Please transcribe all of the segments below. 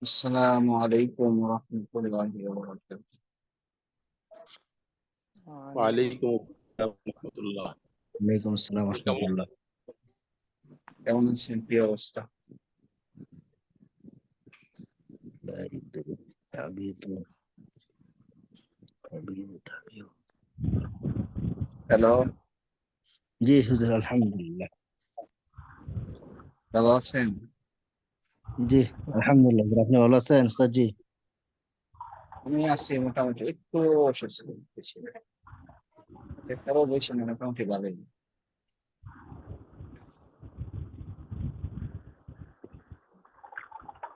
আসসালামু আলাইকুম রহমতুল্লাহি ওয়া বারাকাতুহু। ওয়ালাইকুম আসসালাম রহমতুল্লাহ। ওয়ালাইকুম আসসালাম কেমন রহমতুল্লাহ। কেমন আছেন? কি অবস্থা? হ্যালো, জি হুজুর, আলহামদুলিল্লাহ। ভালো আছেন? জি আলহামদুলিল্লাহ। আপনি ভালো আছেন স্যার? জি আমি আছি মোটামুটি, একটু অসুস্থ, বেশি না, একটাও বেশি না, মোটামুটি ভালোই।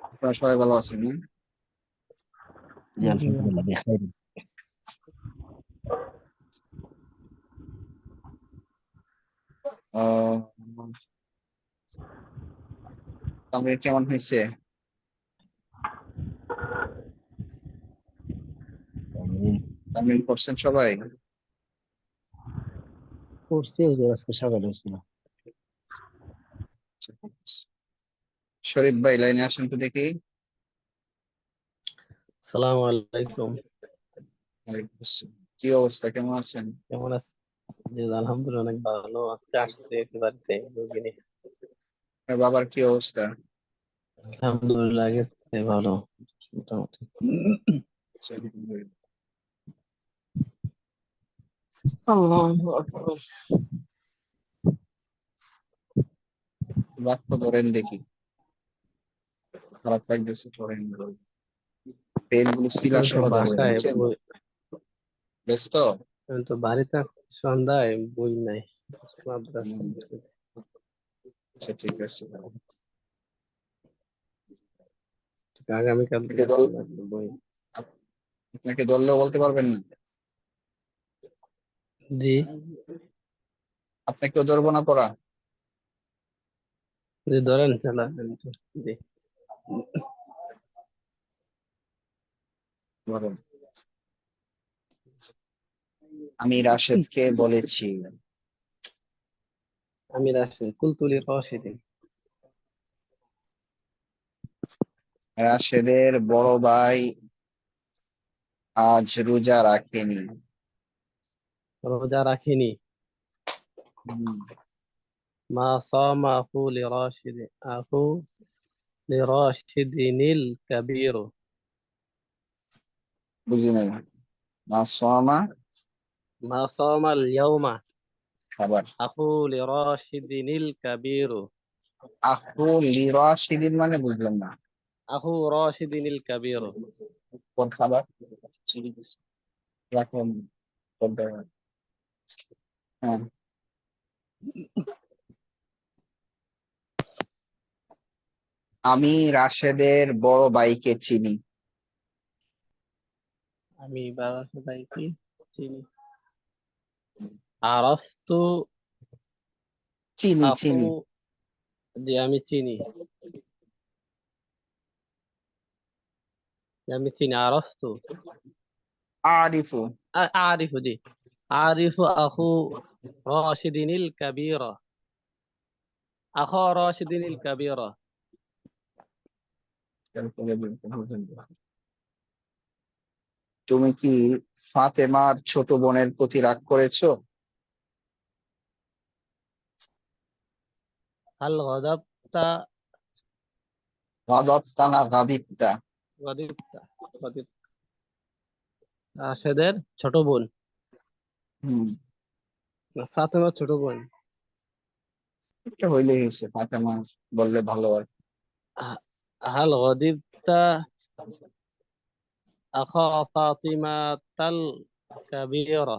আপনারা সবাই ভালো আছেন না? জি আলহামদুলিল্লাহ বিখাইর। আহ, তামিল কেমন হয়েছে? তামিল পড়ছেন সবাই? পড়ছি হুজুর, আজকে সকালে ছিল। শরীফ ভাই লাইনে আসেন তো দেখি। আসসালামু আলাইকুম। ওয়ালাইকুম আসসালাম। কি অবস্থা, কেমন আছেন? কেমন আছেন? জি, আলহামদুলিল্লাহ অনেক ভালো। আজকে আসছে একটু বাড়িতে রোগী নিয়ে। আপনার বাবার কি অবস্থা? আলহামদুলিল্লাহ আগের থেকে ভালো মোটামুটি। আল্লাহু আকবার। বাক্য ধরেন দেখি, খারাপ লাগতেছে, ধরেন। পেন গুলো শিলা আমি তো সহ ধরবেন, বাসায় বুঝছেন? বই, ব্যস্ত? আমি তো বাড়িতে আসছি সন্ধ্যায়, বই নাই মাদ্রাসা। হুম, আচ্ছা ঠিক আছে। আগামীকাল আপনাকে থেকে দল লাগবে বই। আপনাকে ধরলেও বলতে পারবেন না? জি আপনাকেও ধরবো না পড়া? জি, ধরেন চালাবেন তো। জি ধরেন। আমি রাশেদকে বলেছি, আমি রাশিদ কুলতুলি রশিদিন। রাশেদের বড় ভাই আজ রোজা রাখেনি। রোজা রাখিনি। হুম, মা সামা আখু লিরাশিদিনিল কাবীর। বুঝি নাই। মা সামা, মা সামাল ইয়াউমা খাবার। আখু লিরাশিদিনিল কাবীর। আখু লিরাশিদিন মানে বুঝলাম না। আখু রাশিদিনিল কাবীর। কোন খাবার? রাখুন, কোনটা? হ্যাঁ। আমি রাশেদের বড় ভাইকে চিনি। আমি বারাসা ভাইকে চিনি। আরাফতু চিনি আখু। চিনি। জি আমি চিনি। আমি চিনি আরাফতু। আরিফু। আরিফু জি। আরিফু আখু রাশিদিনিল কাবীর। আখা রাশিদিনিল কাবীর। তুমি কি ফাতেমার ছোট বোনের প্রতি রাগ করেছো? হাল গাদাবতা। গাদবতা না গাদিবতা? গাদিবতা। গাদিবতা। রাশেদের ছোট বোন। হম, না, ফাতেমার ছোট বোন। এটা হইলেই হয়েছে, ফাতেমা বললে ভালো আর। হ- হাল গাদিবতা আখা ফাতিমাতাল কাবীরা।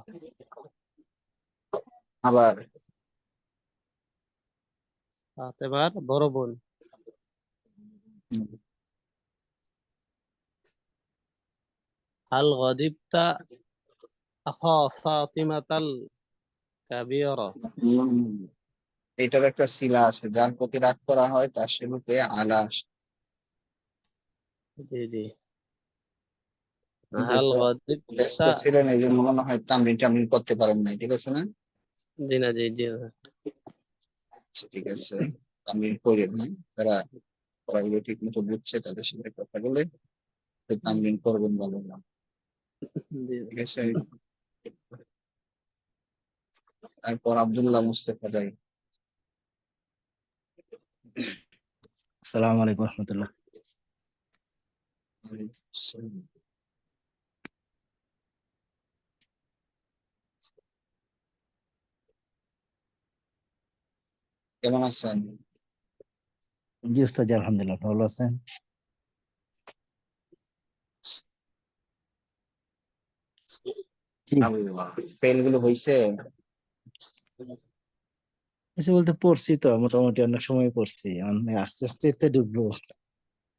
আবার ফাতেমার বড় বোন। হুম, হাল গাদিবতা আখা ফাতিমাতাল কাবীরা। হুম, এটার একটা শিলা আছে, যার প্রতি রাগ করা হয় তার সে রূপে আলা আসে। জি জি। কিন্তু হাল তো ব্যস্ত গাদিবতা। ছিলেন, এই জন্য মনে হয় তামরিন টামরিন করতে পারেন নাই, ঠিক আছে না? জি না জি জি। আচ্ছা, ঠিক আছে, তামরিন করেন না তারা। পড়াগুলো ঠিক মতো বুঝছে তাদের সাথে কথা বলে একটু তামরিন করবেন ভালো না, জি ঠিক আছে? তারপর আব্দুল্লাহ মুস্তফা ভাই। আসসালামু আলাইকুম রহমতুল্লাহ। কেমন আছেন? জি উস্তাদ জি, আলহামদুলিল্লাহ ভালো আছেন? জি, ফেল গুলো হয়েছে? কিছু বলতে পড়ছি তো, মোটামুটি অনেক সময় পড়ছি, আমি আস্তে আস্তে তো ঢুকবো।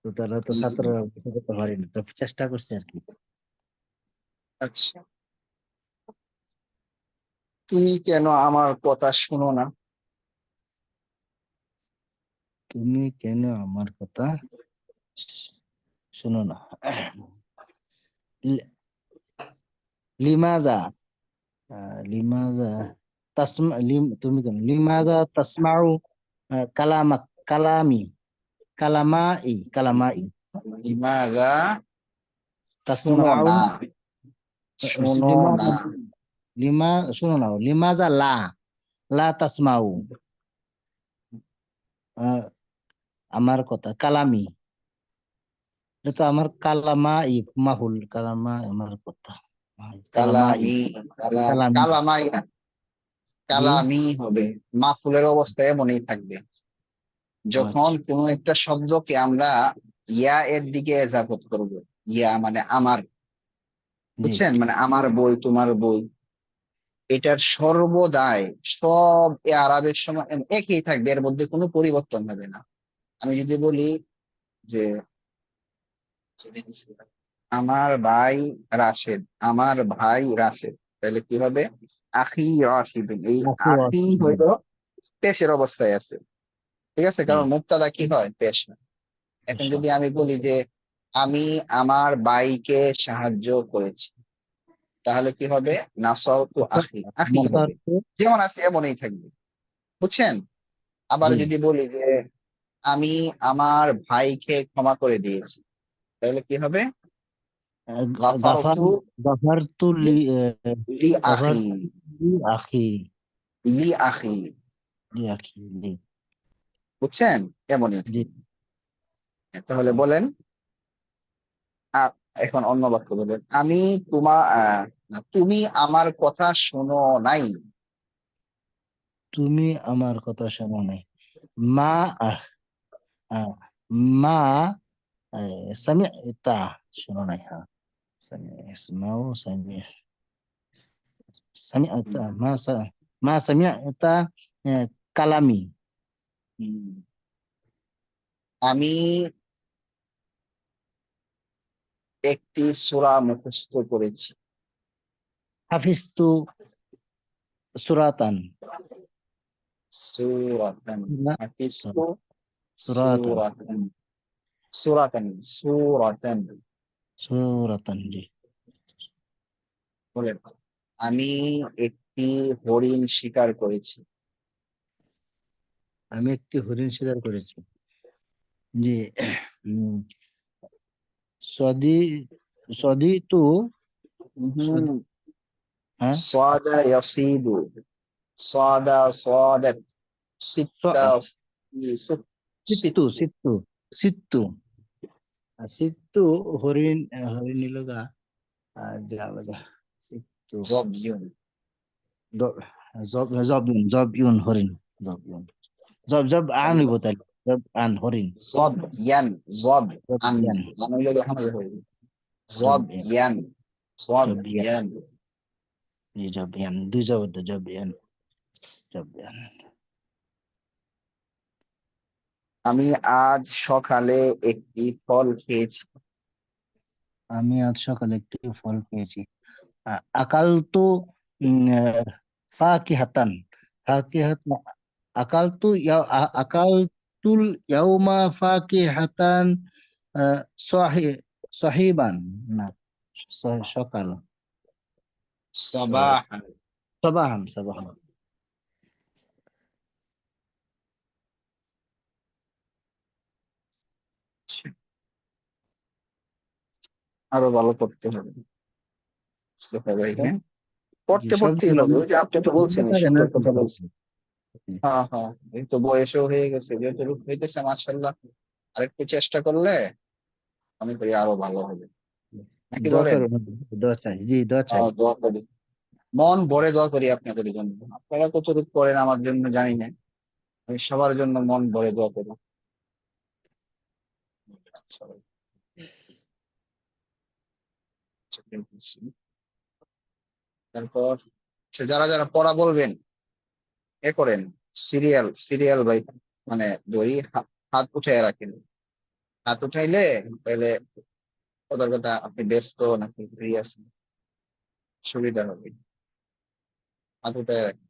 তো তারা তো ছাত্ররা কিছু করতে পারিনি, তো চেষ্টা করছি আর কি। আচ্ছা, তুমি কেন আমার কথা শুনো না? তুমি কেন আমার কথা শোনো না? লি- লিমাজা লিমাজা তুমি কেন লিমাজা তাসমাউ কালামাক কালামি কালামাই লিমাযা শুনো তাসমাউ না, শুনো না। লিমাজা লিমা শোনো না, লিমাজা লা তাসমাউ আহ, আমার কথা কালামি, এটা তো আমার কালামাই মাহুল কালামা আমার কথা কালামাই কালামি, কালামি। কালামাই না, জি, কালামি হবে। মাফুলের অবস্থায় এমনই থাকবে। ও যখন আচ্ছা, কোনো একটা শব্দকে আমরা ইয়া এর দিকে এজাফত করব, ইয়া মানে আমার, জি, বুঝছেন? মানে আমার বই, তোমার বই, এটার সর্বদাই সব এ আরবের সময় একই থাকবে, এর মধ্যে কোনো পরিবর্তন হবে না। আমি যদি বলি যে আমার ভাই রাশেদ, আমার ভাই রাশেদ, তাহলে কি হবে? আখি রাশিদ। এই নাসি আখি ওয়াসি, হইল পেশের অবস্থায় আছে, ঠিক আছে? জি, কারণ মুক্তাদা কি হয়? পেশ না। এখন এসব যদি আমি বলি যে আমি আমার ভাইকে সাহায্য করেছি, তাহলে কি হবে? নাসাউতু আখি, আখি হবে। নাসারতু, যেমন আছে এমনই থাকবে, বুঝছেন? আবার জি, যদি বলি যে আমি আমার ভাইকে ক্ষমা করে দিয়েছি, তাহলে কি হবে? গাফার গাফারতু গাফারতু লি আখি, গাফারতু লি আখি লি আখি, লি আখি জি, বুঝছেন? এমনই জি, থাকবে। তাহলে বলেন, এখন অন্য বাক্য বলেন। আমি তোমার না, তুমি আমার কথা শোনো নাই। তুমি আমার কথা শোনো নাই। মা আহ, আহ, মা সামি'তা শোনো নাই, হ্যাঁ ইসমাউ সামি'তা মা সামি'তা আহ, কালামি। হুম। আমি একটি সূরা মুখস্থ করেছি। হাফিজতু সুরাতান, সূরাতান, হাফিজতু সুরাতান, সূরাতান, সূরাতান, সূরাতান। সুরাতান জি। বলেন, আমি একটি হরিণ শিকার করেছি। আমি একটি হরিণ শিকার করেছি, জি। উম, সদি সদি তু হুম। হ্যাঁ, সাদা ইয়াসিদু, সাদা সাদাত, সিত্তা, সিত্তু সিত্তু। সিত্তু সিত্তু সিত্তু হরিণ হরিণ নিলগা যা যা সিত্তু জবিয়ুন, জব ইউন হরিণ জব ইউন জব আন হইব তাহলে, জব আন হরিণ জবিয়ান, জব জব আন, ইয়ান হইলে যখন হয়ে যাবে। জব ইয়ান জবিয়ান, জব ইয়ান জবিয়ান। জি, জব ইয়ান দুই জবর জব ইয়ান। আমি আজ সকালে একটি ফল খেয়েছি। আমি আজ সকালে একটি ফল পেয়েছি। আকাল তো ফাকিহাতান ফাকিহাতান আকাল তো আকাল তুল ইয়াউমা ফাকিহাতান আহ, সহি সহিবান না সকাল স- সাবাহান। সবাহান। আরো ভালো করতে হবে। মুস্তফা ভাই, হ্যাঁ, জি, পড়তে পড়তেই সবগুলো হবে। ওই যে আপনি তো বলছেন, মনে থাকে না সুন্দর তো। কথা বলছেন। হ্যাঁ হ্যাঁ, এই তো বয়সও হয়ে গেছে, যেহেতু রূপ হইতেছে মাশাআল্লাহ, আরেকটু চেষ্টা করলে আমি করি আরো ভালো হবে, নাকি দোয়া বলেন? করো, দোয়া চাই, জি দোয়া চাই। দোয়া করি, মন ভরে দোয়া করি আপনাদের জন্য। আপনারা কতটুকু করেন আমার জন্য জানি না, আমি সবার জন্য মন ভরে দোয়া করি। সবাই তারপর যারা যারা পড়া বলবেন এ করেন, সিরিয়াল সিরিয়াল ভাই, মানে ধরি হাত উঠায় রাখেন। হাত উঠাইলে তাহলে কথার কথা আপনি ব্যস্ত নাকি ফ্রি আছেন, সুবিধা হবে। হাত উঠায় রাখেন,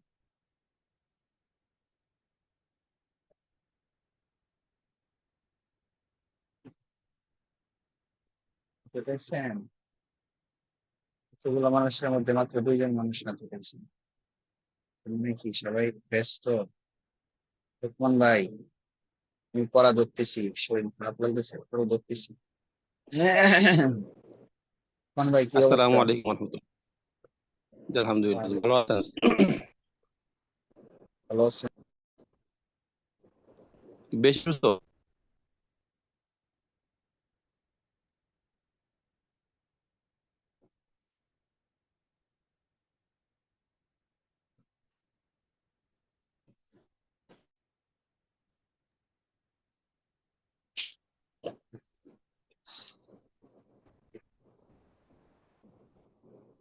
বুঝতে পেরেছেন? এতগুলো মানুষের মধ্যে মাত্র 2 জন মানুষ হাত উঠেছেন, নাকি সবাই ব্যস্ত? লুকমান ভাই, আমি পড়া ধরতেছি, শরীর খারাপ লাগতেছে, পড়া ধরতেছি। লুকমান ভাই, কি আসসালামু অবস্থা? আলাইকুম রহমতুল্লাহ। জি, আলহামদুলিল্লাহ, ভালো আছেন? ভালো আছেন? বেশ সুস্থ।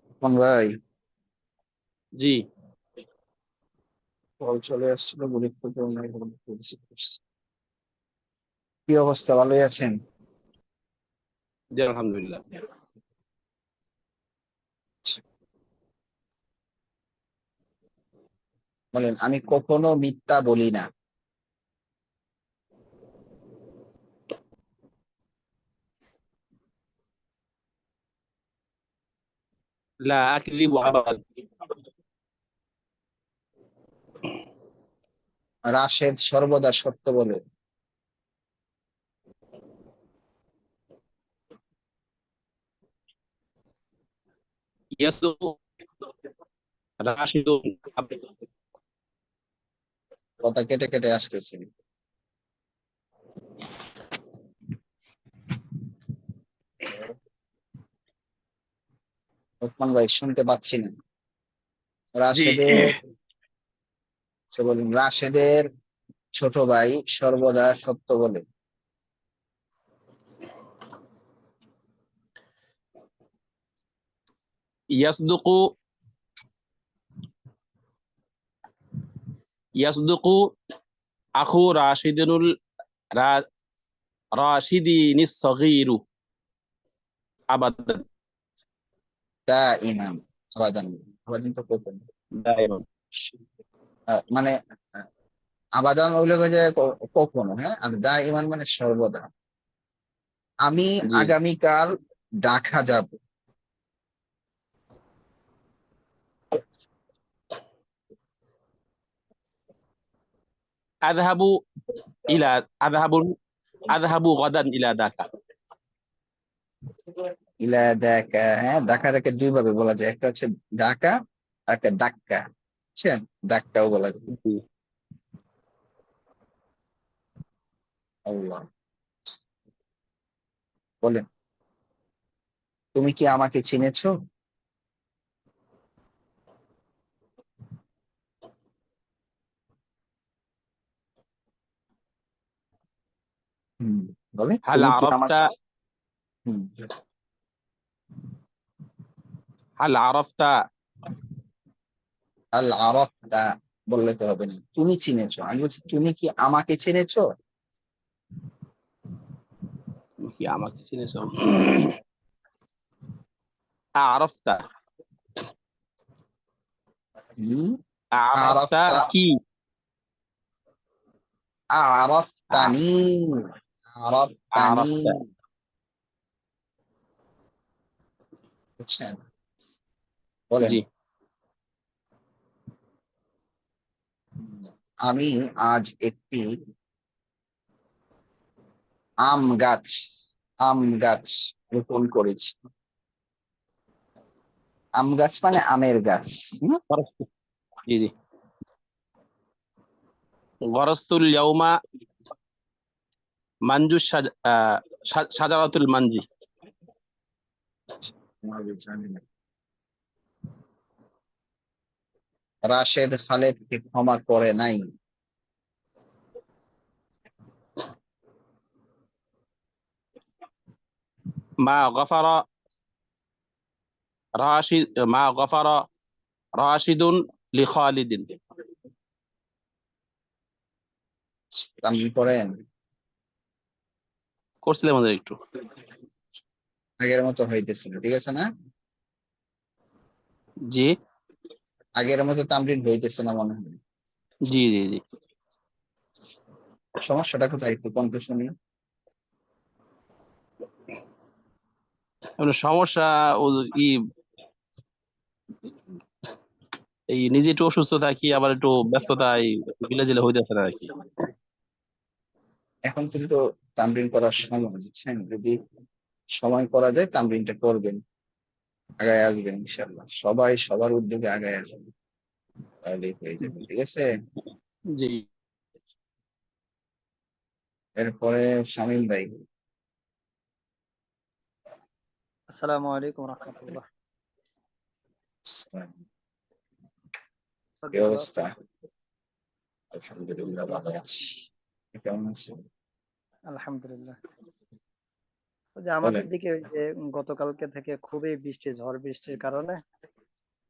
লুকমান ভাই, জি, কল চলে আসছিল, গুরুত্বপূর্ণ এবং পরিচিত করছি। কি অবস্থা, ভালোই আছেন? জি, আলহামদুলিল্লাহ। বলেন, আমি কখনো মিথ্যা বলি না। লা আকযিবু আবাদান। রাশেদ সর্বদা সত্য বলে। ইয়াসদুকু রাশিদুন। কথা কেটে কেটে আসতেছে। লুকমান ভাই, শুনতে পাচ্ছি না। জি, রাশেদের, বলুন, রাশেদের ছোট ভাই সর্বদা সত্য বলে। ইয়াসদুকু ইয়াসদুকু আখু রাশিদুল রা রাশিদিনিস সগীরু আবাদান। তা ইমাম, আবাদান, আবাদান তো কখন, দাইমান। মানে আবাদান হইলে যে কখনো, হ্যাঁ, আর দা ইমান মানে সর্বদা। আমি জি, আগামীকাল ঢাকা যাব। আযহাবু ইলা আযহাবু আযহাবু গাদান ইলা দাকা। ইলা ঢাকা, হ্যাঁ, ঢাকাটাকে 2 ভাবে বলা যায়, একটা হচ্ছে ঢাকা আর একটা ডাক্কা, বুঝছেন? ডাক্কাও বলা যায়। জি, আল্লাহ, বলেন, তুমি কি আমাকে চিনেছো? হুম, বলে, হাল তুমি কি আরাফতা আমাকে, হুম, হাল আরাফতা আল আরাফতা বললে তো হবে না, তুমি চিনেছো। আমি বলছি, তুমি কি আমাকে চিনেছো? কি আমাকে চিনেছো? আরাফতা হুম, আরাফতা আরাফতা, কি? আরাফতানি, আরাফতানি, আরাফতা। বুঝছেন? বলেন, জি, আমি আজ একটি আম গাছ, আম গাছ রোপণ করেছি। আম গাছ মানে আমের গাছ। غرست জি জি গরস্তুল ইয়াউমা মানজু শাজারাতুল মানজি। রাশেদ খালেদকে ক্ষমা করে নাই। মা গফারা রাশিদুন লিখালিদিন। তামরিন করেন, করছিলাম আমাদের একটু। আগের মতো হইতেছিল, ঠিক আছে না? জি আগের মতো তামরিন হইতেছে না মনে হয়। জি জি জি সমস্যাটা কোথায় একটু কণ্ঠ শুনি। মানে সমস্যা ও ই এই নিজে একটু অসুস্থ থাকি, আবার একটু ব্যস্ততা এই ভিলেজে হইতেছে না আর কি। এখন কিন্তু তামরিন করার সময়, বুঝছেন? যদি সময় করা যায় তামরিনটা করবেন, আগায় আসবেন ইনশাল্লাহ। সবাই সবার উদ্যোগে আগায় আসবেন, তাহলেই হয়ে যাবে, ঠিক আছে? জি এরপরে শামীম ভাই। আসসালামু আলাইকুম রহমতুল্লাহ। কি অবস্থা? আলহামদুলিল্লাহ ভালো আছি। আপনি কেমন আছেন? আলহামদুলিল্লাহ। ওই যে আমাদের বলেন। দিকে ওই যে গতকালকে থেকে খুবই বৃষ্টি, ঝড় বৃষ্টির কারণে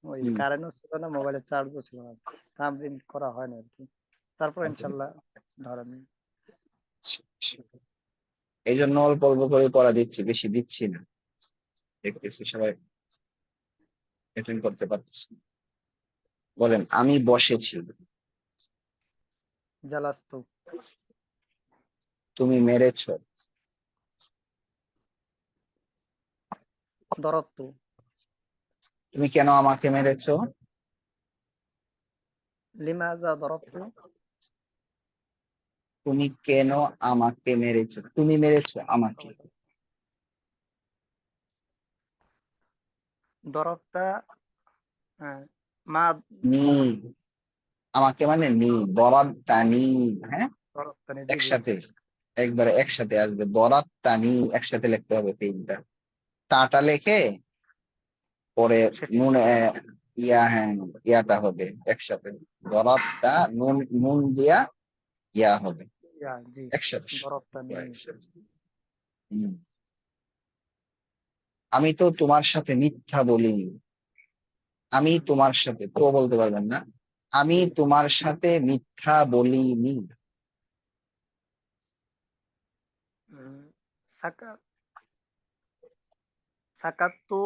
ওই হুম। কারেন্টও ছিল না, মোবাইলের চার্জও ছিল না, তামরিন করা হয় না আর কি। তারপর ইনশাল্লাহ ধরেন এই জন্য অল্প অল্প করে পড়া দিচ্ছি, বেশি দিচ্ছি না। দেখতেছি সবাই অ্যাটেন্ড করতে পারতেছি না। বলেন, আমি বসেছি, জালাস্তু, তুমি মেরেছো, দরত্তু, তুমি কেন আমাকে মেরেছো, লিমাজা দরত্তু, তুমি কেন আমাকে মেরেছো, তুমি মেরেছো আমাকে। দরত্তা, হ্যাঁ, মা নি, আমাকে মানে নি, বরাত্তানি। হ্যাঁ, দরত্তানি, জি জি একসাথে, একবারে একসাথে আসবে, বরাত্তানি একসাথে লিখতে হবে তিনটা। তাটা লেখে পরে সেটি নুন ইয়া, হ্যাঁ, ইয়াটা হবে একসাথে, বরাত্তা নুন, নুন দিয়া ইয়া হবে জি একসাথে। দরত্তানি। একসাথে। হুম। আমি তো তোমার সাথে মিথ্যা বলিনি, আমি তোমার সাথে, তো বলতে পারবেন না, আমি তোমার সাথে মিথ্যা বলিনি। সাকা সাকাত্তু,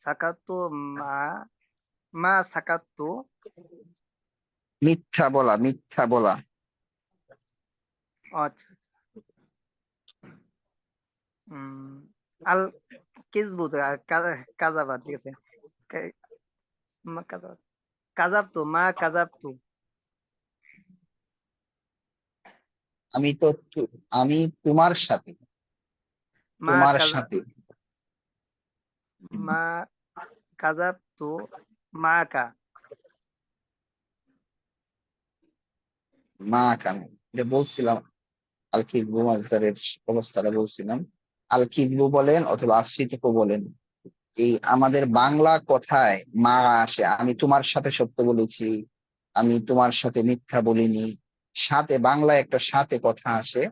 সাকাত্তু মা, মা সাকাত্তু, মিথ্যা বলা, মিথ্যা বলা। আচ্ছা, উম, আল কিসবু তো কাজাবা, ঠিক আছে। কাজাবতু, মা কাজাবতু, আমি তো আমি তোমার সাথে, মা তোমার কাজা, সাথে। মা কাজাবতু, মা কা, মা কেন, এটা বলছিলাম, আল কিদবু মাজদারের অবস্থাটা বলছিলাম। আল কিদবু বলেন অথবা আশ্রিতকও বলেন, এই আমাদের বাংলা কথায় মা আসে, আমি তোমার সাথে সত্য বলেছি, আমি তোমার সাথে মিথ্যা বলিনি। সাথে বাংলায় একটা সাথে কথা আসে,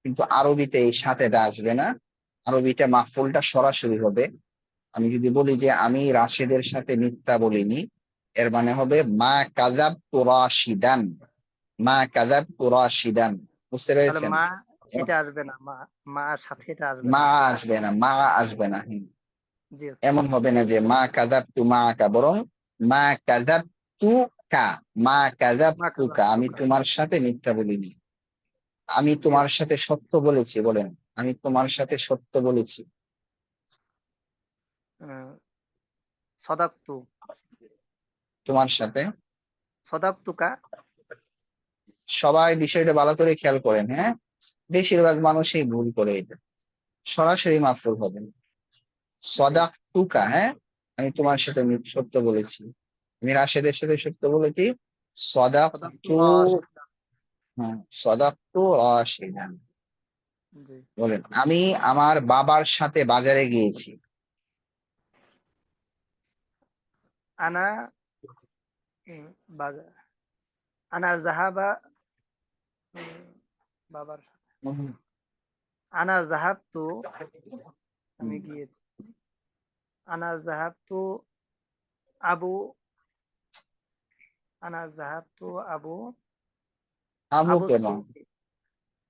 কিন্তু আরবিতে এই সাথেটা আসবে না। আরবিতে মাফুলটা সরাসরি হবে। আমি যদি বলি যে আমি রাশেদের সাথে মিথ্যা বলিনি, এর মানে হবে মা কাযাব তুরাশিদান, মা কাযাব তুরাশিদান। বুঝতে তাহলে পেরেছেন? মা এটা আসবে না, মা মা সাথে এটা আসবে না মা আর কি। আসবে না, মা আসবে না। জি এমন হবে না যে মা কাযাব তু মা কা, বরং মা কাযাব তু কা, মা কাযাব মা তু কা, কাজাবতু আমি কা, তোমার সাথে মিথ্যা বলিনি। আমি জি তোমার সাথে সত্য বলেছি, বলেন, আমি তোমার সাথে সত্য বলেছি। সদাক্তু, তোমার সাথে, সদাক্তু কা, সবাই বিষয়টা ভালো করে খেয়াল করেন, হ্যাঁ? বেশিরভাগ মানুষই ভুল করে এটা। সরাসরি মাফউল হবে না। সদাকতুকা, হ্যাঁ, আমি তোমার সাথে সত্য বলেছি, আমি রাশেদের সাথে সত্য বলেছি। সদাকতু, হ্যাঁ, সদাকতু রাশিদান। জি। বলেন আমি আমার বাবার সাথে বাজারে গিয়েছি। আনা বাজার, আনা জাহাবা বাবার সাথে। আনা জাহাবতু, আমি গিয়েছি। আনা জাহাবতু আবু, আনা জাহাবতু আবু, আবু আবু কেন? সুফি।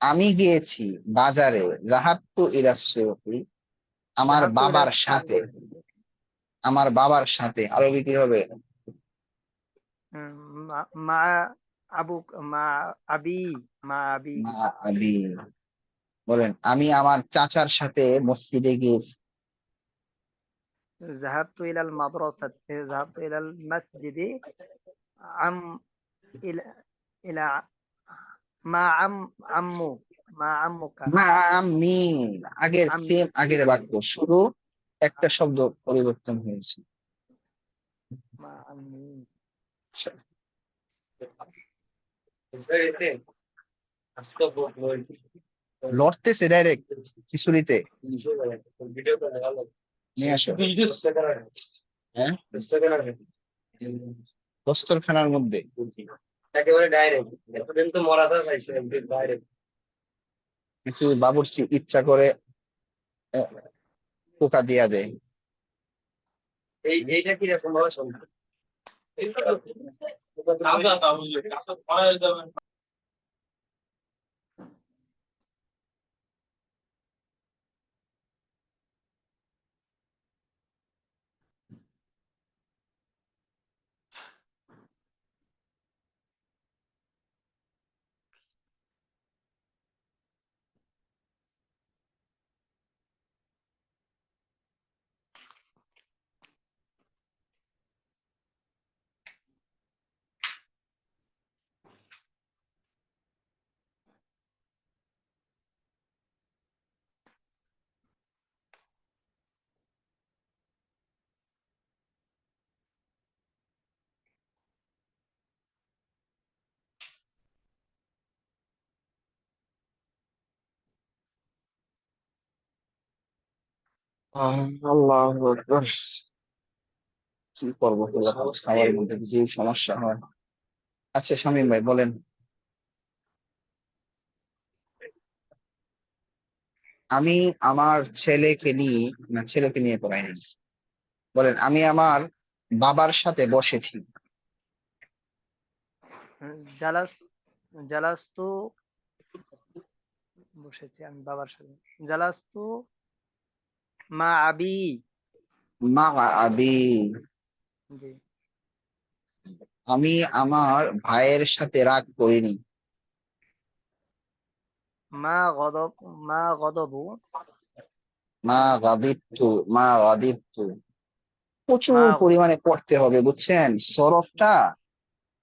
আমি গিয়েছি বাজারে, যাহাবতু ইলা সুকি, আমার জাহাবতু ইলাল বাবার সাথে, আমার বাবার সাথে আরবি কি হবে? মা আবু, মা আবি, মা আবি। মা আবি। বলেন আমি আমার চাচার সাথে মসজিদে গিয়েছি। ذهبت إلى المدرسة، ذهبت إلى المسجد. عم إلى إلى مع عمو، مع عمك. মা আমি, আগের عمي. সেম আগের বাক্য, শুধু একটা শব্দ পরিবর্তন হয়েছে। مع عمي. আচ্ছা, লড়তেছে ডাইরেক্ট খিচুড়িতে নিয়ে আসো, হ্যাঁ, দস্তরখানার মধ্যে। একেবারে ডাইরেক্ট, এতদিন তো মরাদা চাইছে ডাইরেক্ট। কিছু বাবুর্চি ইচ্ছা করে আহ, পোকা দিয়া দেয়। এইটা কি রকম ভাবে সম্ভব? আল্লাহু আকবার। কি করবো, খাওয়ার মধ্যে যে সমস্যা হয়। আচ্ছা শামীম ভাই বলেন, আমি আমার ছেলেকে নিয়ে, না ছেলেকে নিয়ে পড়াইনি, বলেন আমি আমার বাবার সাথে বসেছি। জালাস, জালাস্তু, বসেছি আমি বাবার সাথে। জালাস্তু মা আবি। মা আবি, জি। আমি আমার ভাইয়ের সাথে রাগ করিনি। মা গদব, মা গদবু, মা গাদিবতু, মা গাদিবতু। প্রচুর মা পরিমাণে পড়তে হবে বুঝছেন, সরফটা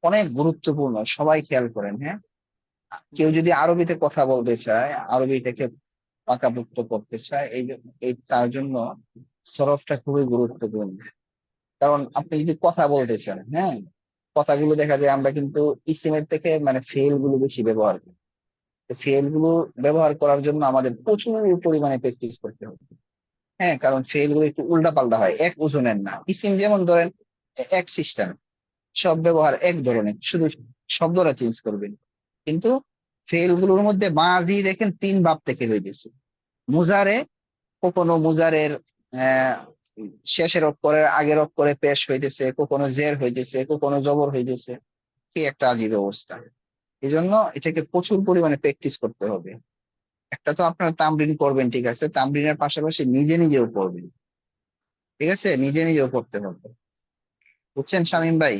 অনেক গুরুত্বপূর্ণ, সবাই খেয়াল করেন, হ্যাঁ। কেউ জি। যদি আরবিতে কথা বলতে চায়, আরবিটাকে পাকাপোক্ত করতে চায়, এই তার জন্য সরফটা খুবই গুরুত্বপূর্ণ। কারণ আপনি যদি কথা বলতে চান, হ্যাঁ, কথাগুলো দেখা যায় আমরা কিন্তু ইসিমের থেকে মানে ফেল গুলো বেশি ব্যবহার করি। ফেল গুলো ব্যবহার করার জন্য আমাদের প্রচুর পরিমাণে প্র্যাকটিস করতে হবে, হ্যাঁ, কারণ ফেল গুলো একটু উল্টা পাল্টা হয়, এক ওজনের না। ইসিম যেমন ধরেন এক সিস্টেম, সব ব্যবহার এক ধরনের, শুধু শব্দটা চেঞ্জ করবেন। কিন্তু ফেল গুলোর মধ্যে মাঝি দেখেন তিন ভাব থেকে হইতেছে। মুজারে, কখনো মুজারের আহ শেষের অক্ষরের আগের অক্ষরে পেশ হইতেছে, কখনো জের হইতেছে, কখনো জবর হইতেছে। কি একটা আজীব অবস্থা। এই জন্য এটাকে প্রচুর পরিমাণে প্র্যাকটিস করতে হবে। একটা তো আপনারা তামরিন করবেন, ঠিক আছে, তামরিনের পাশাপাশি নিজে নিজেও পড়বেন, ঠিক আছে, নিজে নিজেও পড়তে হবে, বুঝছেন জি। শামীম ভাই?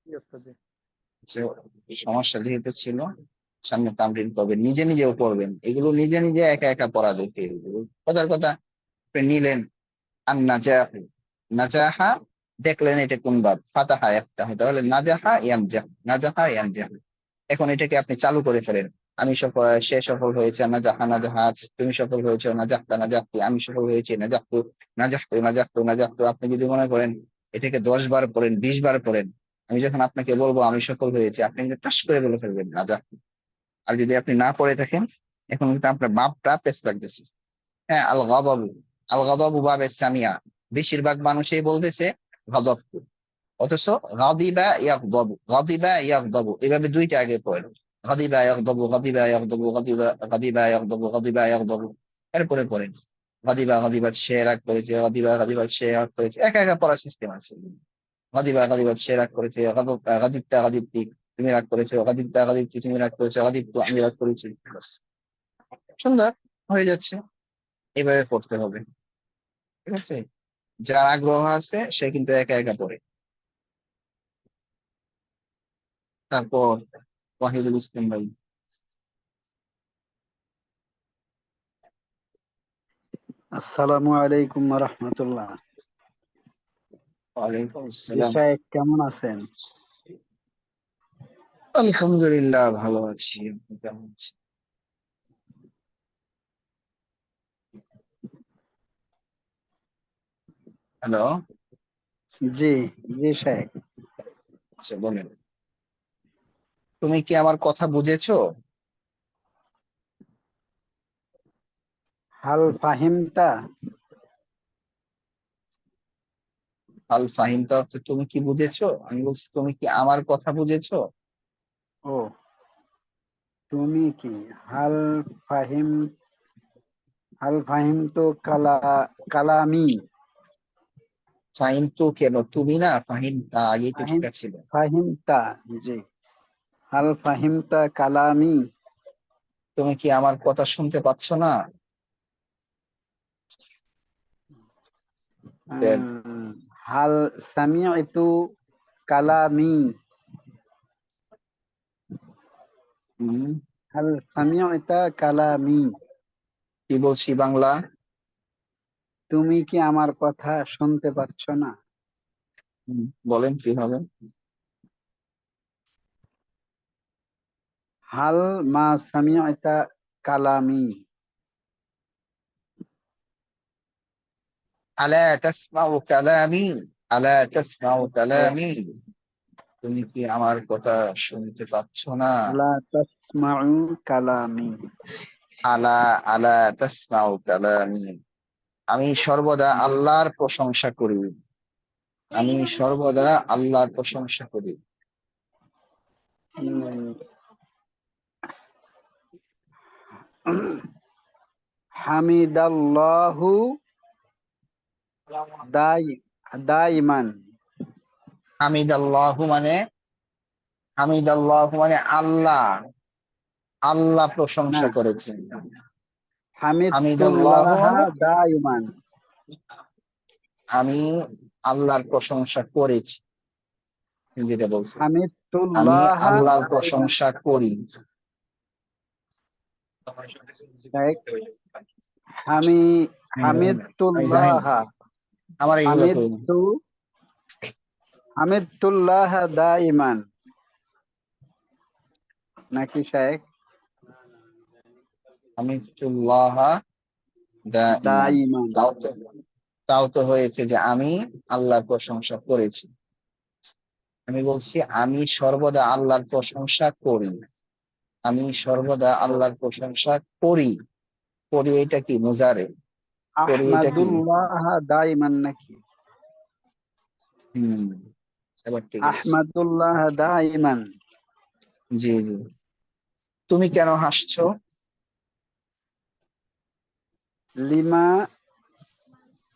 জি ওস্তাদ, জি। যে সমস্যা যেহেতু ছিল, সামনে তামরিন করবেন, নিজে নিজেও পড়বেন, এগুলো নিজে নিজে একা একা পড়া যায়। এগুলো কথার কথা আপনি নিলেন আর নাজাহু, নাজাহা, দেখলেন এটা কোন ভাব, ফাতাহা ইফতাহু, তাহলে নাজাহা ইয়ানজাহু, নাজাহা ইয়ানজাহু। এখন এটাকে আপনি চালু করে ফেলেন, সে সফল হয়েছে, নাজাহা নাজাহাত, তুমি সফল হয়েছো, নাজাহতা নাজাহতি, আমি সফল হয়েছি, নাজাহতু নাজাহতু নাজাহতু নাজাহতু। আপনি যদি মনে করেন এটাকে 10 বার পড়েন, 20 বার পড়েন, আমি যখন আপনাকে বলবো আমি সফল হয়েছি, আপনি কিন্তু টাস করে বলে ফেলবেন নাজাহ। আর যদি আপনি না পড়ে থাকেন, এখন কিন্তু আপনার বাপটা পেস লাগতেছে। হ্যাঁ, আল গাদাবু, আল গাদাবু বাবে সামিয়া, বেশিরভাগ মানুষই বলতেছে গাদাবতু, অথচ গাদিবা ইয়াগদাবু, গাদিবা ইয়াগদাবু, এভাবে দুইটা আগে পড়েন। গাদিবা ইয়াগদাবু, গাদিবা ইয়াগদাবু, গাদিবা ইয়াগদাবু, গাদিবা ইয়াগদাবু, এরপরে পড়েন গাদিবা গাদিবাত, সে রাগ করেছে, গাদিবা গাদিবাত, সে রাগ করেছে, একা একা পড়ার সিস্টেম আছে। গাদিবা গাদিবাত, সে রাগ করেছে, গাদিবতা গাদিবতি, তুমি রাগ করেছো, গাদিবতা গাদিবতি, তুমি রাগ করেছো, গাদিবতু, আমি রাগ করেছি। ব্যাস, সুন্দর হয়ে যাচ্ছে। এভাবে পড়তে হবে, ঠিক আছে? যার আগ্রহ আছে সে কিন্তু একা একা পড়ে। তারপর ওয়াহিদুল ইসলাম ভাই। আসসালামু আলাইকুম রহমতুল্লাহ। ওয়ালাইকুম আসসালাম। শায়েখ কেমন আছেন? আলহামদুলিল্লাহ ভালো আছি, আপনি কেমন আছেন? হ্যালো, জি জি শায়েখ। আচ্ছা বলেন, তুমি কি আমার কথা বুঝেছো? হাল ফাহিমতা? আল ফাহিমতা অর্থ তুমি কি বুঝেছো, আমি বলছি তুমি কি আমার কথা বুঝেছো? ও, তুমি কি হাল ফাহিম, হাল ফাহিম তো কালামি। ফাহিম তো কেন, তুমি না ফাহিমতা, আগেই তো ফাহিম ঠিক ছিল। ফাহিমতা, জি। হাল ফাহিমতা কালামি। তুমি কি আমার কথা শুনতে পাচ্ছ না? দেন, হাল সামিআতু কালামি। হুম, হাল সামিআতা কালামি। কি বলছি বাংলা? তুমি কি আমার কথা শুনতে পাচ্ছ না? বলেন কি হবে? হাল মা সামিআতা কালামি। আলা তাসমাউ কালামি, আলা তাসমাউ কালামি, তুমি কি আমার কথা শুনতে পাচ্ছ না? লা তাসমাউ কালামি। আলা, আলা তাসমাউ কালামি, আমি সর্বদা আল্লাহর প্রশংসা করি, আমি সর্বদা আল্লাহর প্রশংসা করি। হামিদাল্লাহু দাই দাইমান। হামিদাল্লাহু মানে, হামিদাল্লাহু মানে আল্লাহ, আল্লাহ না, প্রশংসা করেছেন। হামিদাল্লাহু হামিদুল্লাহ দাইমান। আমি আল্লাহর প্রশংসা করেছি, তুমি যেটা বলছো, আমি হামিদুল্লাহ আল্লাহর দাইমান। প্রশংসা করি। এক, হামি আমি জানি হামিদুল্লাহ, না, আমার এইগুলো করি না। হামিদু হামিদুল্লাহ দাইমান নাকি শায়েখ? হামিদুল্লাহ দাইমান, দাইমান। তাও তো হয়েছে যে আমি আল্লাহর প্রশংসা করেছি। আমি বলছি আমি সর্বদা আল্লাহর প্রশংসা করি, আমি সর্বদা আল্লাহর প্রশংসা করি। করি এটা কি মুজারে, করি এটা কি? আহমাদুল্লাহ দাইমান নাকি? হম, এবার ঠিক আছে। আহমাদুল্লাহ দাইমান। জি জি। তুমি কেন হাসছো? লিমা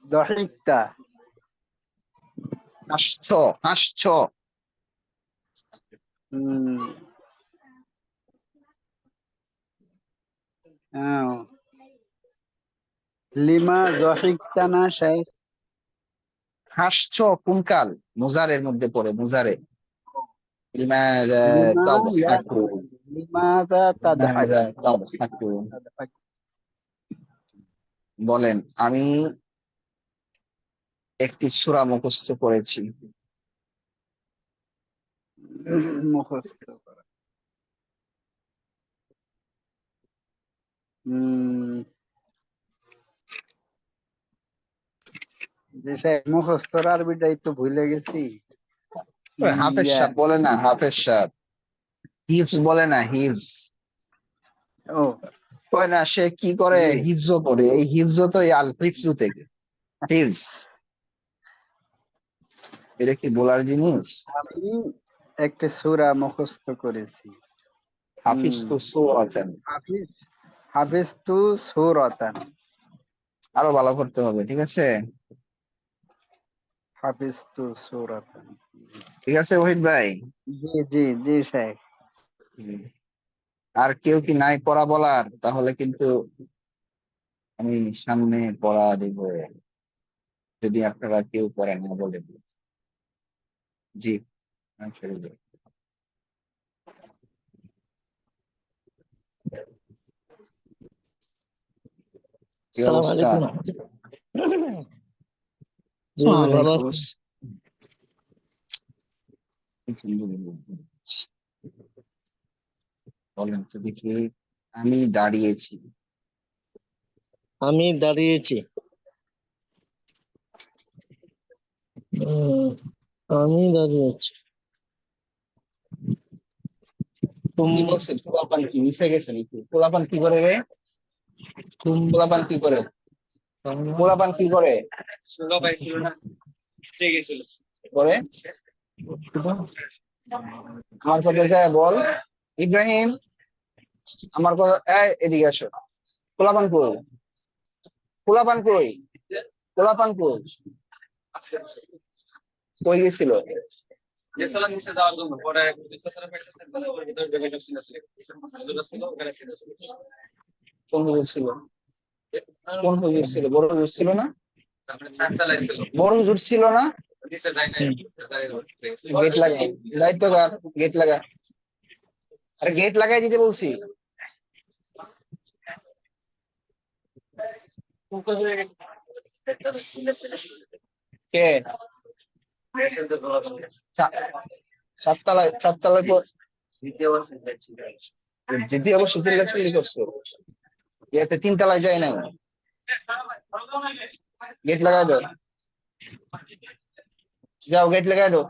দহিকতা। হাসছো, হাসছো। হুম, আহ, লিমা দহিকতা না শায়েখ? হাসছো কোনকাল, মুজারের মধ্যে পড়ে, মুজারে। লিমাযা লিমা তাদহাকুন, লিমাযা তাদহাক। লিমাযা তাদহাকুন, বলেন আমি একটি সূরা মুখস্থ করেছি। মুখস্থ করা। উম যে সাহেব মুখস্থর আরবিটাই তো ভুলে গেছি। ওই হাফেজ ইয়া, সাহেব বলে না, হাফেজ সাহেব হিফজ বলে না, হিফজ। ও কয় না সে কি করে, জি, হিফজও পড়ে। এই হিফজও তো এই আল হিফজু থেকে, হিফজ। এটা কি বলার জিনিস? আমি একটা সূরা মুখস্থ করেছি। হাফিজ হুম, তো সূরাতান। হাফিজ হাফিজ তু সূরাতান, আরো ভালো করতে হবে, ঠিক আছে? হাফিজ তু সূরাতান। ঠিক আছে ওহিদ ভাই। জি জি জি সাহেব। হুম। আর কেউ কি নাই পড়া বলার? তাহলে কিন্তু আমি সামনে পড়া দিব, যদি আপনারা কেউ পড়া না বলেন। জি, আমি ছেড়ে দিই। কি সালাম অবস্থা? আলাইকুম। জি জি ভালো ওয়ালাইকুম আছি। আসসালাম। বলেন তো দেখি। আমি দাঁড়িয়েছি। আমি দাঁড়িয়েছি। উম, আমি দাঁড়িয়েছি। কি বলছে? পোলাপান কি মিশে গেছে নাকি? পোলাপান কি করে রে? পোলাপান কি করে? পোলাপান কি করে? ছিল ভাই, ছিল না, ঠিক গেছিল। করে আমার কথা যায় বল। ইব্রাহিম, আমার কথা, এদিকে আসো। পোলাপান কই? পোলাপান কই? পোলাপান কই? কই গেছিল? গেছিলাম নিচে যাওয়ার জন্য, পরে স্টেশনে পেয়েছে, ভিতরে ডেকে ছিল, ছিল ওখানে ছিল। কোন হুজুর ছিল? কোন হুজুর ছিল? বড় হুজুর ছিল না? তারপরে চারতলায় ছিল, বড় হুজুর ছিল না? নিচে যাই নাই। গেট লাগা, দায়িত্বকার, গেট লাগা। আরে গেট লাগাই দিতে বলছি। কে? চা- চারতলায়, চারতলায় দ্বিতীয় অবশ্য চিল্লাচিল্লি করছে। ইয়াতে তিনতলায় যায় নাই। গেট লাগাই দাও, যাও গেট লাগাই দাও।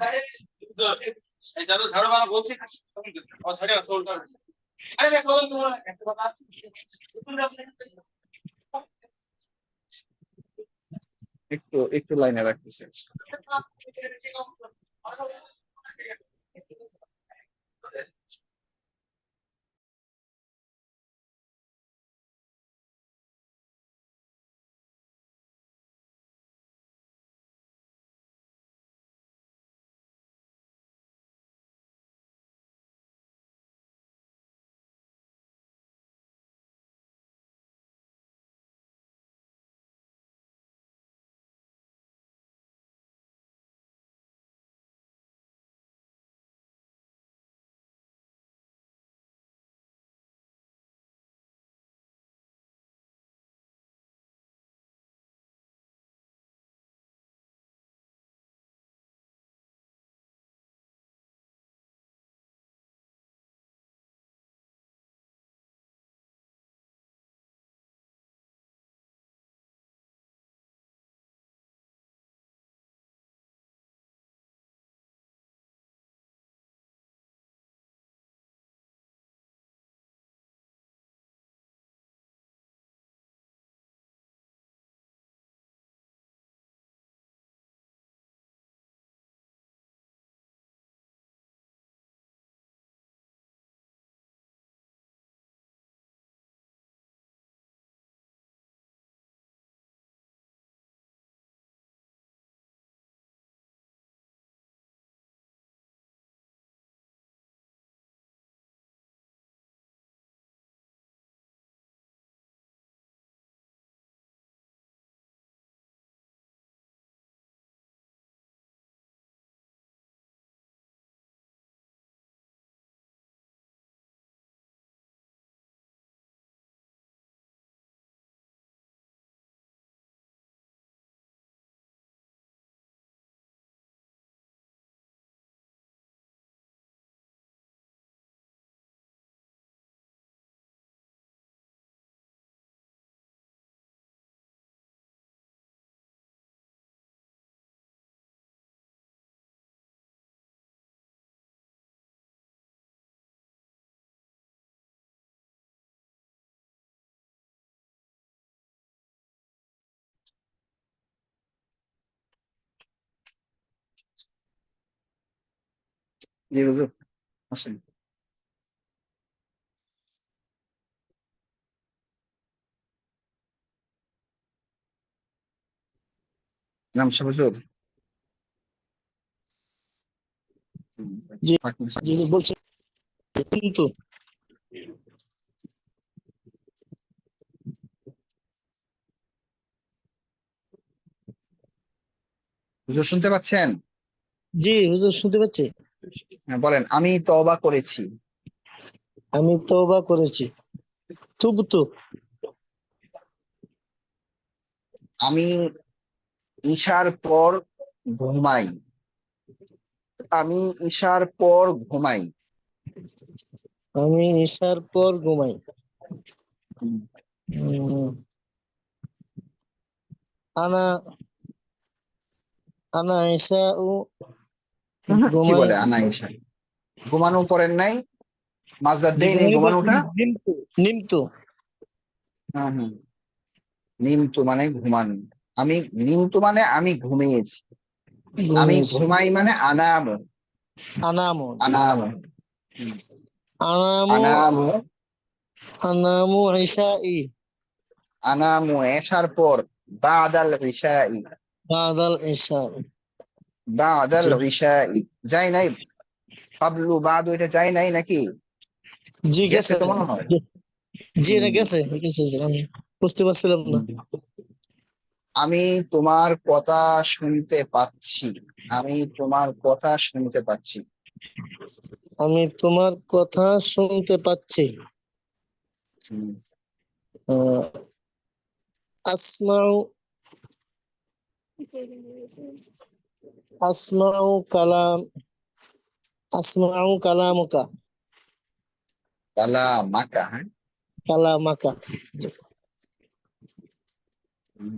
ঝাড়ু মারা বলছি, আরে তোমার একটা কথা একটু একটু লাইনে রাখতেছে। জি হুজুর, আসেন। নাম শাহ হুজুর। জি। ফাঁকি জি বলছি কিন্তু হুজুর শুনতে পাচ্ছেন? জি হুজুর শুনতে পাচ্ছি। হ্যাঁ বলেন, আমি তওবা করেছি। আমি তওবা করেছি। তুবতু। আমি ঈশার পর ঘুমাই। আমি ঈশার পর ঘুমাই। আমি ঈশার পর ঘুমাই। হুম। উম, আনা আনা ঈশা ও কি ঘুমাই। বলে আনা ঈশা? ঘুমানো পড়েন নাই? মাজদার জি দেই নেই ঘুমাই পড়ছি। ঘুমানোটা? নিমতু নিমতু হ্যাঁ হ্যাঁ, নিমতু মানে ঘুমান। আমি নিমতু মানে আমি ঘুমিয়েছি। আমি ঘুমিয়েছি। ঘুমাই মানে আনামু। আনামু। জি। আনামু। হুম। আনামু আনামু। আনামু ঈশাই আনামু এশার পর। বাদাল ইশাই। বাদাল ঈশাই। বাদাল জি। ইশাই। যাই নাই? কাবলু বাদু এটা যাই নাই নাকি? জি গেছে গেছে। তো মনে হয়। জি এটা হুম। গেছে গেছে হুজুর, আমি বুঝতে পারছিলাম না। হুম। আমি তোমার কথা শুনতে পাচ্ছি। আমি তোমার কথা শুনতে পাচ্ছি। আমি তোমার কথা শুনতে পাচ্ছি। হুম। আহ, আসমাউ আসমাউ কালাম আসমাউ কালামুকা কালা মাকা, হ্যাঁ। কালামাকা। হুম।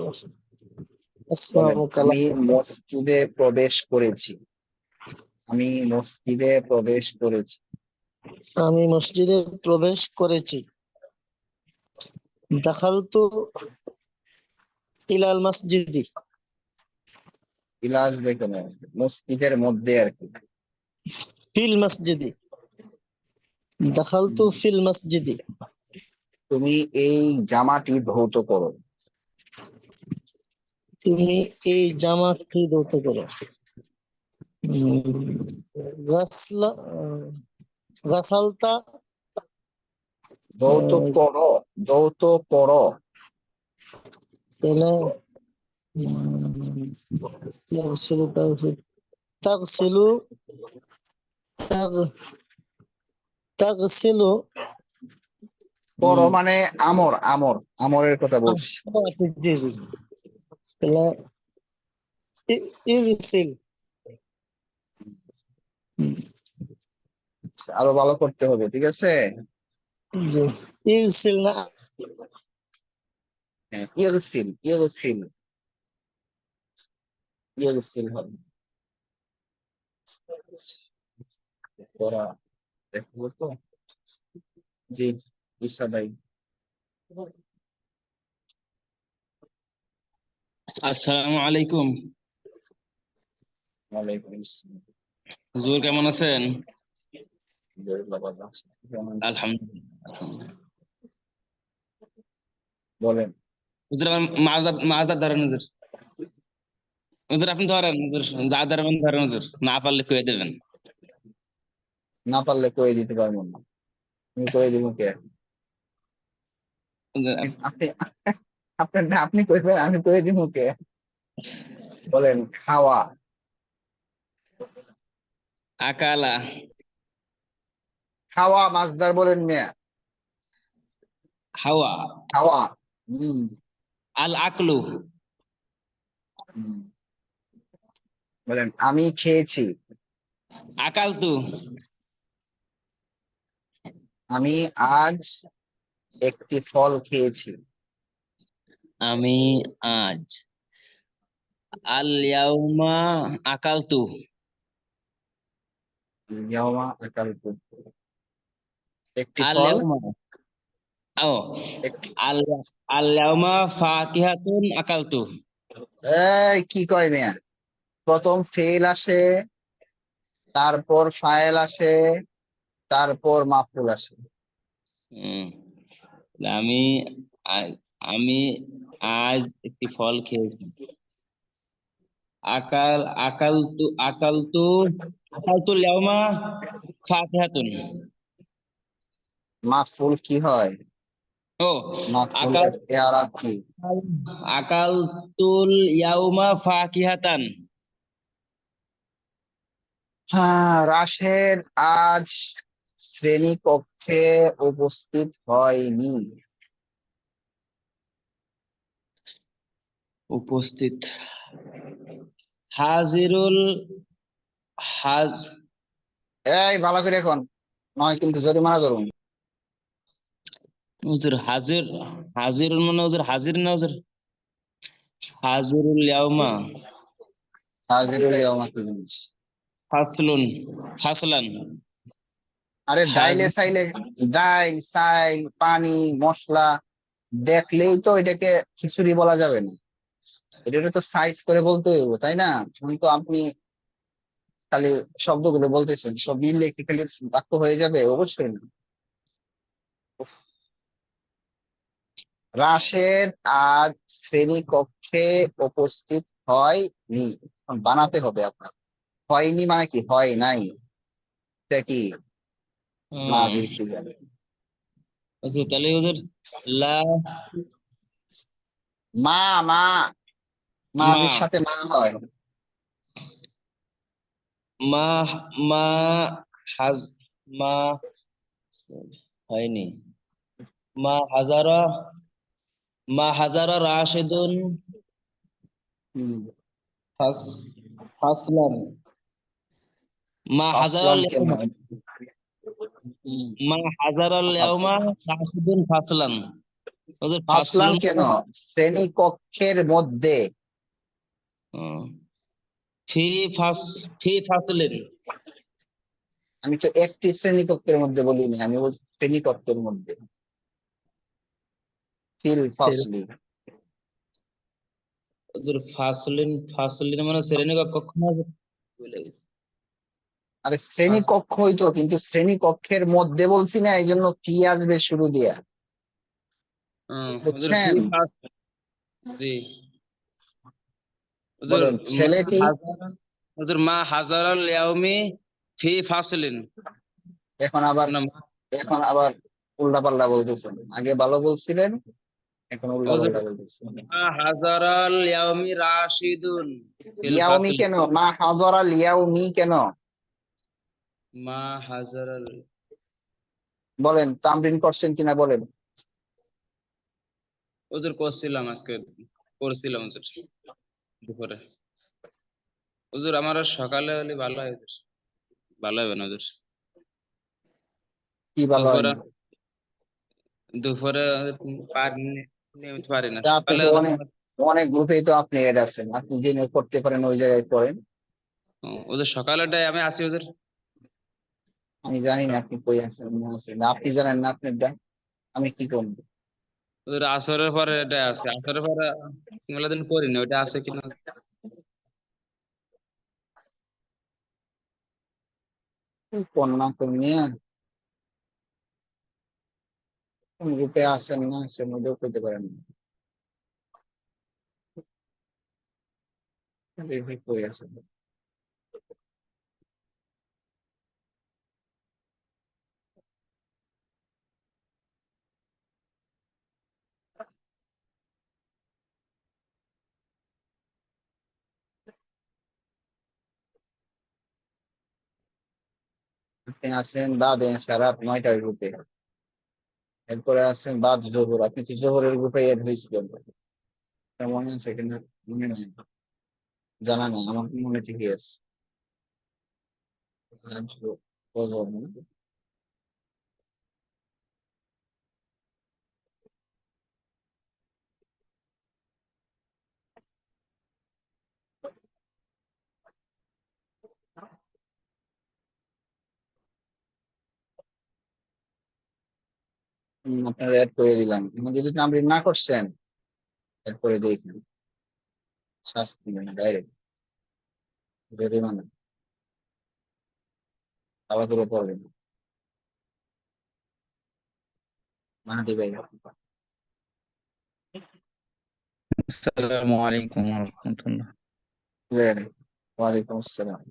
বলেন, আসমাউ আমি কালাম। মসজিদে প্রবেশ করেছি। আমি মসজিদে প্রবেশ করেছি। আমি মসজিদে প্রবেশ করেছি। দাখালতু ইলাল মসজিদি ইলা আসবে কেন? মসজিদের মধ্যে আর কি। ফিল মসজিদি দাখালতু হুম। ফিল মসজিদি। তুমি এই জামাটি ধৌত করো। তুমি এই জামাটি ধৌত করো। গাসলা গাসালতা ধৌত করো। ধৌত করো। তাহলে তাগসিলু তাগসিলু তাগ- তাগসিলু করো মানে আমর, আমর, আমরের কথা বলছি। জি জি। তাহলে ইগসিল। আরো ভালো করতে হবে, ঠিক আছে? জি। ইগসিল না। হ্যাঁ, ইরসিল, ইরসিল, ইরসিল হবে। করা, দেখবো তো। জি, ঈসা ভাই। আসসালামু আলাইকুম। ওয়ালাইকুম আসসালাম। হুজুর কেমন আছেন? আলহামদুলিল্লাহ ভালো আছি। কেমন আছেন? আলহামদুলিল্লাহ। বলেন। হুজুর আমার মাজার ধরেন হুজুর। হুজুর আপনি ধরেন হুজুর, যা ধরবেন ধরেন হুজুর, না পারলে কয়ে দেবেন। না পারলে কয়ে দিতে পারবো না। তুমি কয়ে দিব কে? হুজুর, আপনি আপনি কইবেন, আমি কয়ে দিব কে? বলেন, খাওয়া। আকালা, খাওয়া মাছদার বলেন মিয়া। খাওয়া, খাওয়া। হম। আল আকলু, হম। বলেন, আমি খেয়েছি। আকালতু, আমি আজ একটি ফল খেয়েছি। আমি আজ, আল ইয়াউমা আকালতু, ইয়াওমা আকালতু। একটি আল ফল। ইয়াউমা, ও একটি। আল আল ইয়াউমা ফাকিহাতুন আকালতু। এই কি কয় মিয়া? প্রথম ফেল আসে, তারপর ফাইল আসে, তারপর মাফউল আসে। হুম, তাহলে আমি আজ একটি ফল খেয়েছি। আকাল আকালতু ইয়াউমা ফাকিহাতুন। মাফউল কি হয়? ও আকাল মাফউলের ইআরাব কি? আকালতুল ইয়াউমা ফাকিহাতান। হ্যাঁ, রাশেদ আজ শ্রেণীকক্ষে উপস্থিত হয়নি। উপস্থিত। হাজিরুল হাজ এই ভালো করে এখন, নয় কিন্তু জরিমানা ধরুন। হুজুর হাজিরুল মানে হুজুর হাজির না হুজুর? হাজিরুল ইয়াউমা হাজিরুল ইয়াউমা কি জিনিস? ফাসলান। আরে ডাইলে হাজির সাইলে, ডাইল সাইল পানি মশলা দেখলেই তো এটাকে খিচুড়ি বলা যাবে না, এটা তো সাইজ করে বলতে হইব, তাই না? কিন্তু আপনি খালি শব্দগুলো বলতেছেন, সব মিললে কি খালি বাক্য হয়ে যাবে? অবশ্যই না। উফ। রাশেদ আজ শ্রেণীকক্ষে উপস্থিত হয়নি, এখন বানাতে হবে আপনার। হয়নি মানে কি? হয় নাই, এটা কি মাজির সিগা। হুজুর তাহলে হুজুর লা মা মা মা মাজির সাথে মা হয়। মা মা হাজ মা হয়নি। মা হাজারা রাশেদুন হুম, ফাস ফাসলান। মা হাজারাল আসলান কেন? ইয়াউমা হুম, মা হাজারাল ইয়াউমা রাশেদুন ফাসলান। হুজুর আসলান ফাসলুন কেন? শ্রেণীকক্ষের মধ্যে। হুম, ফি ফাস ফি ফাসলিন। আমি তো একটি শ্রেণীকক্ষের মধ্যে বলিনি, আমি বলছি শ্রেণীকক্ষের মধ্যে। ফিল ফাসলি। হুজুর ফাসলিন মানে শ্রেণী কখন আছে ভুলে গেছি। আরে শ্রেণীকক্ষ হইতো, কিন্তু শ্রেণীকক্ষের মধ্যে বলছি না, এই জন্য ফি আসবে শুরু দিয়া। হুজুর ফি বুঝছেন? ফাস জি হুজুর বলেন মা ছেলেটি। হাজারা হুজুর মা হাজারাল ইয়াউমি ফি ফাসলিন এখন আবার, না উল্টা পাল্টা বলতেছেন, আগে ভালো বলছিলেন, এখন উল্টা হুজুর পাল্টা বলতেছেন। মা হাজারাল ইয়াউমি রাশিদুন ফিল ইয়াউমি ফাসল। কেন? মা হাজরা লিয়াউমি কেন? মা হাজারাল বলেন, তামরিন করছেন কিনা বলেন। হুজুর করছিলাম হুজুর দুপুরে। হুজুর আমার আর সকালে হলে ভালো হয় হুজুর। ভালো হবে না হুজুর। কি ভালো দুপুরে হয়নি? দুপুরে পারিনি, নিয়মিত পারি না তা আপনি সকালে তো হুজুর অনেক অনেক গ্রুপেই তো আপনি এড আছেন, আপনি যে করতে পারেন ওই জায়গায় করেন। হুজুর সকালেটাই আমি আসি হুজুর। আমি জানি না আপনি কই আছেন না আছেন, আপনি জানেন না আপনারটা, আমি কি করবো? হুজুর আসরের পরে এটা আছে, আসরের পরে মেলা দিন করিনি, ওইটা আছে কিনা। কন্যা কন্যা কোন গ্রুপে আছেন না আছেন ওটাও করতে পারেন না। দেখি কই আছেন। আপনি আছেন বাদ রাত 9টার গ্রুপে, এরপরে আছেন বাদ জোহর, আপনি তো জোহরের গ্রুপে এড হয়েছিলেন। আপনার মনে আছে কিনা মনে নাই, জানা নাই, আমার মনে ঠিকই আছে। জোহর না? আপনারা এড করে দিলাম, এখন যদি নাম্বার না করছেন এরপরে দেখবেন শাস্তি ডাইরেক্ট জরিমানা। আবার করে পড়বেন। মাহাদি ভাই, আসসালামু আলাইকুম ওয়া রাহমাতুল্লাহ। ওয়ালাইকুম আসসালাম।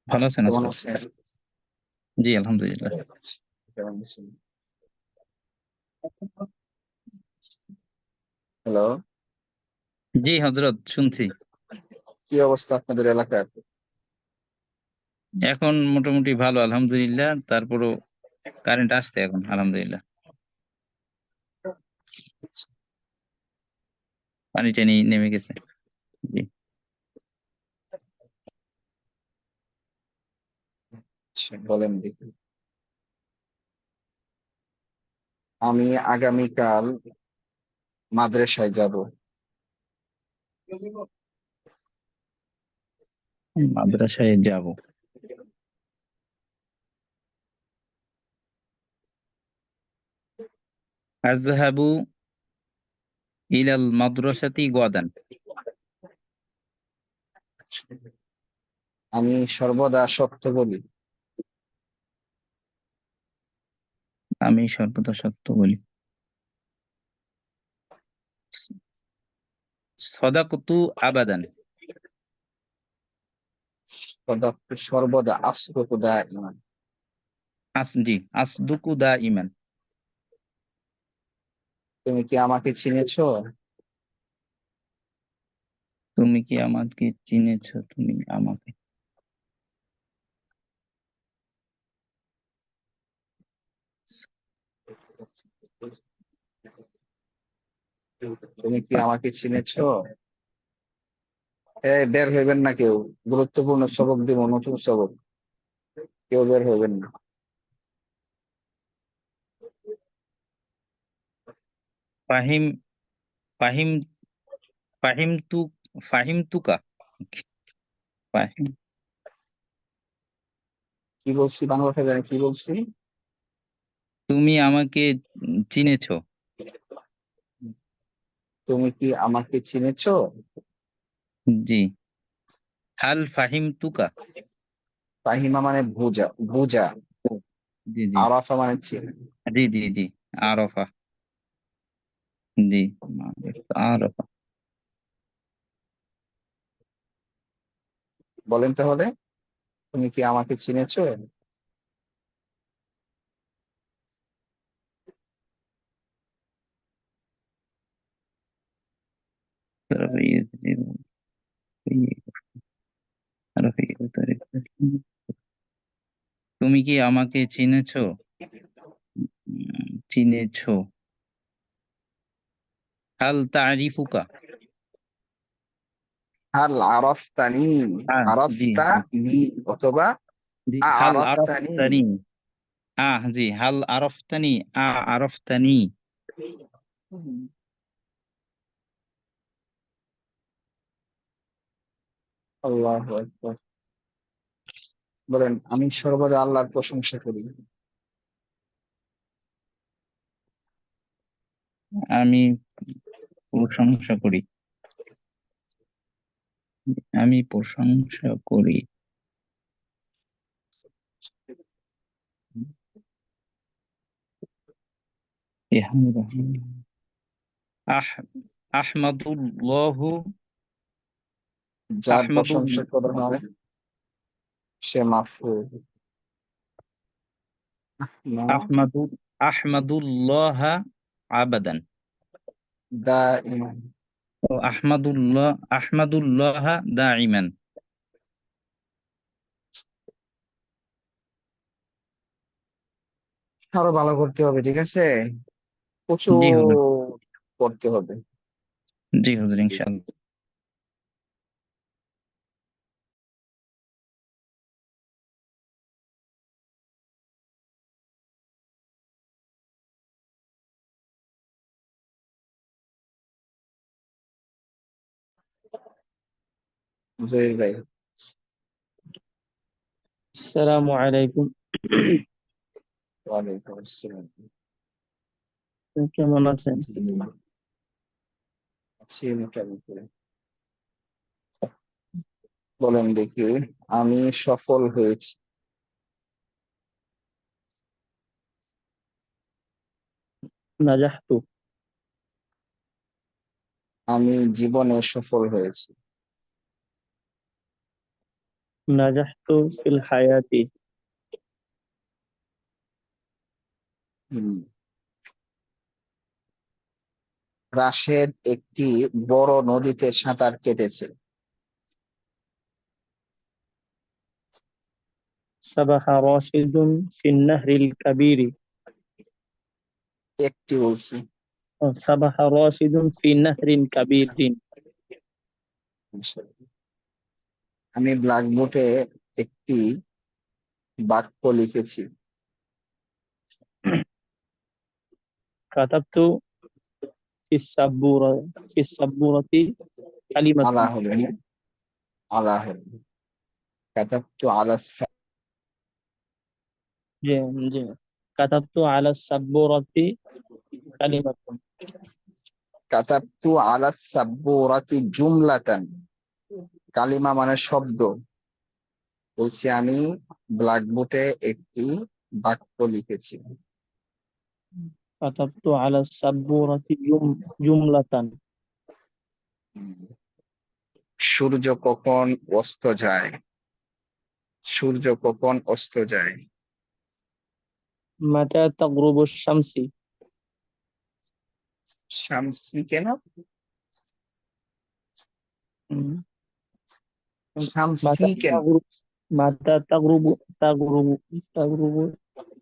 ভালো আছেন কেমন হযরত? আছেন? জি আলহামদুলিল্লাহ। কেমন আছেন? হ্যালো, জি হযরত শুনছি। কি অবস্থা আপনাদের এলাকার? এখন মোটামুটি ভালো আলহামদুলিল্লাহ, তারপরও কারেন্ট আসছে এখন আলহামদুলিল্লাহ। পানি টানি নেমে গেছে। জি আচ্ছা, বলেন দেখি। আমি আগামীকাল মাদ্রাসায় যাব। মাদ্রাসায় যাব। আযহাবু ইলাল মাদ্রাসাতি গাদান। আমি সর্বদা সত্য বলি। আমি সর্বদা সত্য বলি। সাদাকতু আবাদান। সর্বদা আসদুকু দাইমান। জি আসদুকু দাইমান। তুমি কি আমাকে চিনেছো? তুমি কি আমাকে চিনেছো? তুমি আমাকে। তুমি কি আমাকে চিনেছো? বের হইবেন না কেউ, গুরুত্বপূর্ণ সবক দিব, নতুন সবক। কেউ বের হইবেন না। ফাহিম ফাহিম ফাহিমতু ফাহিমতুকা। ফাহিম কি বলছি বাংলাটা জানি কি বলছি? তুমি আমাকে চিনেছো? তুমি কি আমাকে চিনেছো? জি। হাল ফাহিমতুকা। ফাহিমা মানে বুঝা, বুঝা। জি জি আরাফা মানে চিনে। জি জি জি আরফা। জি আরফা। বলেন তাহলে, তুমি কি আমাকে চিনেছো? তুমি কি আমাকে চিনেছো? চিনেছো। হাল তারিফুকা। হাল আরাফতানি। হ্যাঁ জি আরাফতানি অথবা জি হাল আরাফতানি। আরফতানি। জি হাল আরফতানি। আরফতানি। আল্লাহু আকবার। বলেন, আমি সর্বদা আল্লাহর প্রশংসা করি। আমি প্রশংসা করি। আমি প্রশংসা করি। আহ আহমাদুল্লাহু যার আহমাদুল প্রশংসা করা হয় সে মাফরুদ। আহমাদু আহমাদুল্লাহ আবাদান। দাইমান। ও আহমাদুল্লাহ দাইমান। আরো ভালো করতে হবে, ঠিক আছে? জি হুজুর। প্রচুর করতে হবে। জি হুজুর ইনশাআল্লাহ। জহির ভাই, আসসালামু আলাইকুম। ওয়ালাইকুম আসসালাম। কেমন আছেন? জি, আছি মোটামুটি। বলেন দেখি। আমি সফল হয়েছি। نجحت আমি জীবনে সফল হয়েছি। نجحت في الحياة হুম। রাশেদ একটি বড় নদীতে সাঁতার কেটেছে। سبح راشد في النهر الكبير একটি বলছি। سبح راشد في نهر كبير আমি ব্ল্যাকবোর্ডে একটি বাক্য লিখেছি। كتبت في السبورة كلمة আলা হবে না? আলা হবে। কাতাবতু আলা كتبت على السبورة كلمة কাতাবতু আলা সাব্বুরাতি জুমলাতান। কালিমা মানে শব্দ। বলছি আমি ব্ল্যাকবোর্ডে একটি বাক্য লিখেছি। كتبت على السبورة جملة সূর্য কখন অস্ত যায়? সূর্য কখন অস্ত যায়? متى تغرب الشمس শামসি কেন? শামসি متى কেন? تغرب متى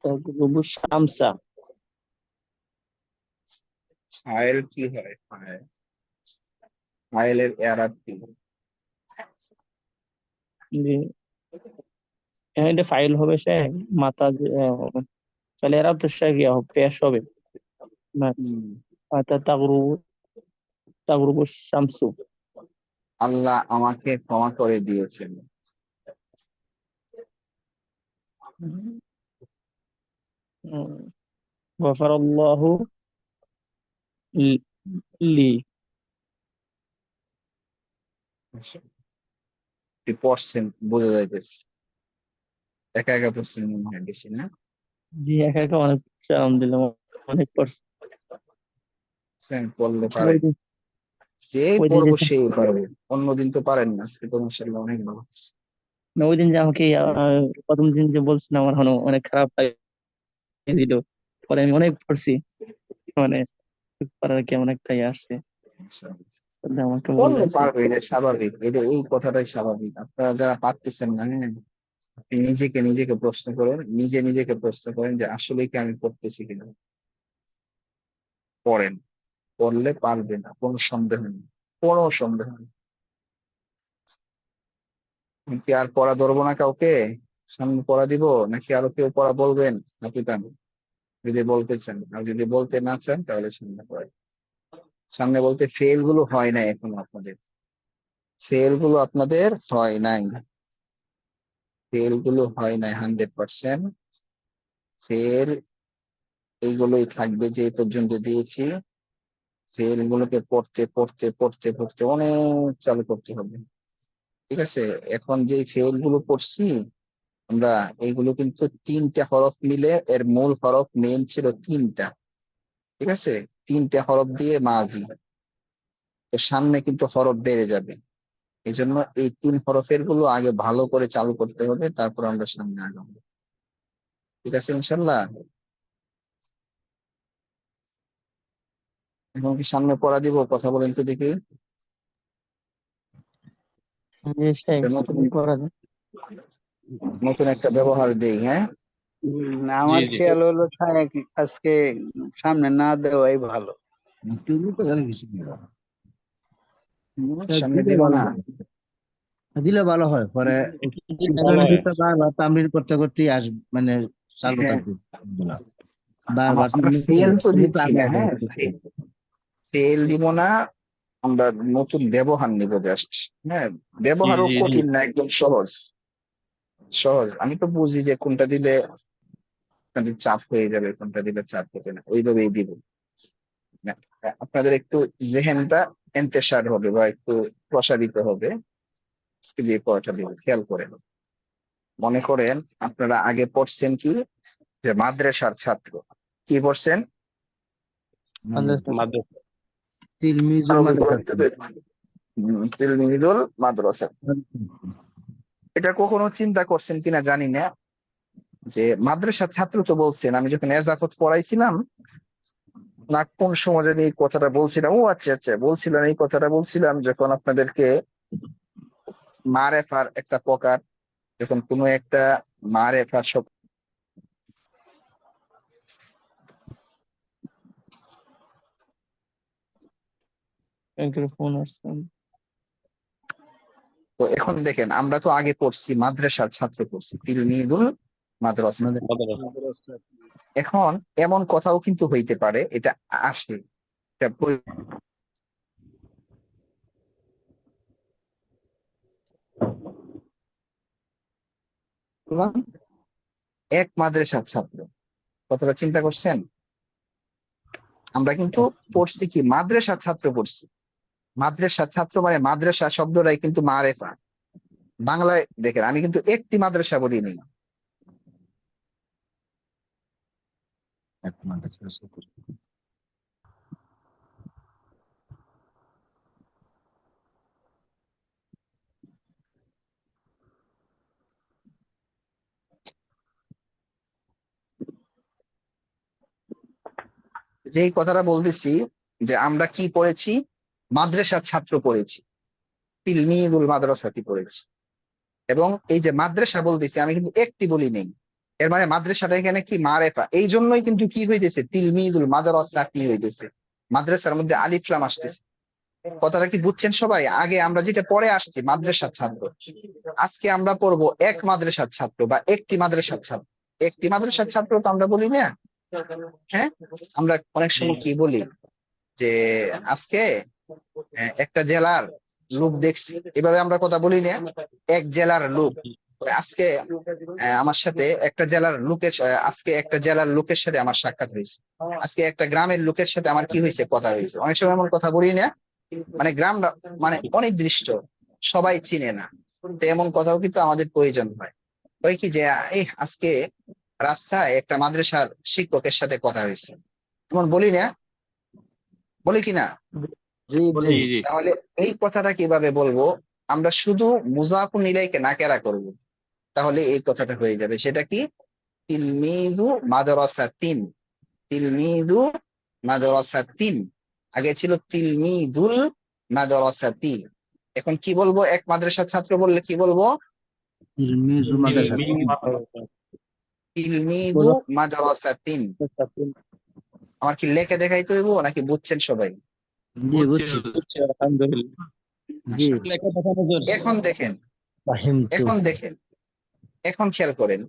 تغرب الشمس ফাইল কি হয়? ফাইলের এরাব কি? জি, এখানে এটা ফাইল হবে সে মাথা তাহলে এরা তো সে কি হবে পেশ হবে মাথা তাগরুবু শামসু আল্লাহ আমাকে ক্ষমা করে দিয়েছেন। গফারাল্লাহু লি পড়ছেন বোঝা যাইতেছে। একা একা পড়ছেন মনে হয় বেশি না? জি একা একা অনেক আলহামদুলিল্লাহ অনেক পড়লে পারে। ওই দিন যে ওই দিন পড়বো যে সেই পারবে, অন্যদিন তো পারেন না। আজকে তো মাশাআল্লাহ অনেক ভালো হচ্ছে। না, ওই দিন যে আমাকে প্রথম দিন যে বলছিলাম আমার অনেক খারাপ দিল, পরে আমি অনেক পড়ছি, মানে পড়ার কেমন একটা আসছে আমাকে পড়লে বলতেছে। পারবে, এটা স্বাভাবিক। এটা এই কথাটাই স্বাভাবিক। আপনারা যারা পারতেছেন না, হ্যাঁ, আপনি নিজেকে প্রশ্ন করেন, নিজেকে প্রশ্ন করেন যে আসলে কি আমি পড়তেছি কিনা। পড়েন, পড়লে পারবে না, কোনো সন্দেহ নেই, কোনো সন্দেহ নেই। আমি কি আর পড়া ধরবো না কাউকে? সামনে পড়া দিব নাকি আরো কেউ পড়া বলবেন? হাতে টান যদি বলতে চান। আর যদি বলতে না চান তাহলে সামনে পড়ে। সামনে বলতে ফেল গুলো হয় নাই এখনো আপনাদের। ফেল গুলো আপনাদের হয় নাই। ফেল গুলো হয় নাই 100%। ফেল এইগুলোই থাকবে যে এই পর্যন্ত দিয়েছি। ফেল গুলোকে পড়তে পড়তে পড়তে পড়তে অনেক চালু করতে হবে। ঠিক আছে? এখন যে ফেল গুলো পড়ছি আমরা, এইগুলো কিন্তু 3টা হরফ মিলে, এর মূল হরফ মেন ছিল 3টা। ঠিক আছে? 3টে হরফ দিয়ে মাজি। তো সামনে কিন্তু হরফ বেড়ে যাবে। এই জন্য এই 3 হরফের গুলো আগে ভালো করে চালু করতে হবে, তারপর আমরা সামনে আগাবো। ঠিক আছে ইনশাল্লাহ? এখন কি সামনে পড়া দিব? কথা বলেন তো দেখি। একটা নতুন নতুন একটা ব্যবহার দেই, হ্যাঁ। আমার জি খেয়াল হলো আজকে সামনে না দেওয়াই ভালো। সামনে দিব না। দিলে ভালো হয়, পরে ভালো হয়। বারবার তামরিন করতে করতেই মানে চালু হ্যাঁ, থাকবে বারবার আমরা ফেল তো দিচ্ছি না, আগে হ্যাঁ, ফেল দিব না। আমরা নতুন ব্যবহার নিব জাস্ট। হ্যাঁ, জি ব্যবহারও জি জি কঠিন না, একদম সহজ। সহজ। আমি তো বুঝি যে কোনটা দিলে আপনাদের চাপ হয়ে যাবে, কোনটা দিলে চাপ হবে না, ওইভাবেই দিব। না, আপনাদের একটু জেহেনটা এন্তেসার হবে বা একটু প্রসারিত হবে। আজকে যে পড়াটা দিব খেয়াল করেন। মনে করেন আপনারা আগে পড়ছেন কি যে মাদ্রাসার ছাত্র, কি পড়ছেন? মাদ্রাসা তিলমিজুল আরো মাদ্রাসা। তিলমিদুল মাদ্রাসা। এটা কখনো চিন্তা করছেন কিনা জানি না, যে মাদ্রাসার ছাত্র তো বলছেন, আমি যখন এজাফত পড়াইছিলাম না কোন সময় জানি এই কথাটা বলছিলাম, ও আচ্ছা আচ্ছা বলছিলাম, এই কথাটা বলছিলাম যখন আপনাদেরকে মারেফার একটা প্রকার, যখন কোনো একটা মারেফার সব একজনের ফোন আসছে। তো এখন দেখেন আমরা তো আগে পড়ছি মাদ্রাসার ছাত্র পড়ছি তিলমিদুল মাদ্রাসা। মাদ্রাসা এখন এমন কথাও কিন্তু হইতে পারে, এটা আসে, এটা এক মাদ্রাসার ছাত্র, কথাটা চিন্তা করছেন? আমরা কিন্তু পড়ছি কি মাদ্রাসার ছাত্র পড়ছি, মাদ্রাসার ছাত্র মানে মাদ্রাসা শব্দটাই কিন্তু মারেফা। বাংলায় দেখেন আমি কিন্তু একটি মাদ্রাসা বলিনি, এক মাদ্রাসা। যেই কথাটা বলতেছি যে আমরা কি পড়েছি, মাদ্রাসার ছাত্র পড়েছি, তিলমিদুল মাদ্রাসাতি পড়েছি। এবং এই যে মাদ্রাসা বলতেছি আমি কিন্তু একটি বলি নেই, এর মানে মাদ্রাসাটা এখানে কি মারেফা, এই জন্যই কিন্তু কি হইতেছে তিলমিদুল মাদ্রাসাতি হইতেছে, মাদ্রাসার মধ্যে আলিফ লাম আসতেছে। কথাটা কি বুঝছেন সবাই? আগে আমরা যেটা পড়ে আসছি মাদ্রাসার ছাত্র, আজকে আমরা পড়বো এক মাদ্রাসার ছাত্র বা একটি মাদ্রাসার ছাত্র। একটি মাদ্রাসার ছাত্র তো আমরা বলি না, হ্যাঁ? আমরা অনেক সময় কি বলি যে আজকে একটা জেলার লোক দেখছি, এভাবে আমরা কথা বলি না, এক জেলার লোক। আজকে আমার সাথে একটা জেলার লোকের আজকে একটা জেলার লোকের সাথে আমার সাক্ষাৎ হয়েছে, আজকে একটা গ্রামের লোকের সাথে আমার কি হয়েছে, কথা হয়েছে। অনেক সময় এমন কথা বলি না, মানে গ্রামটা মানে অনির্দিষ্ট, সবাই চিনে না, তো এমন কথাও কিন্তু আমাদের প্রয়োজন হয়। ওই কি যে এই আজকে রাস্তায় একটা মাদ্রাসার শিক্ষকের সাথে কথা হয়েছে, এমন বলি না, বলি কিনা? জি জি জি তাহলে এই কথাটা কিভাবে বলবো? আমরা শুধু মুজাফুন ইলাইকে নাকেরা করব, তাহলে এই কথাটা হয়ে যাবে। সেটা কি? তিলমিদু মাদ্রাসাতিন, তিলমিদু মাদ্রাসাতিন, আগে ছিল তিলমিদুল মাদ্রাসাতি। এখন কি বলবো? এক মাদ্রাসার ছাত্র বললে কি বলবো? তিলমিজুল মাদ্রাসা। তিলমিদু মাদ্রাসাতিন। আমার কি লেখে দেখাইতে হইব নাকি বুঝছেন সবাই? জি বুঝছি। বুঝছি আলহামদুলিল্লাহ। জি এখন দেখেন, ফাহিমতু। এখন দেখেন, এখন খেয়াল করেন,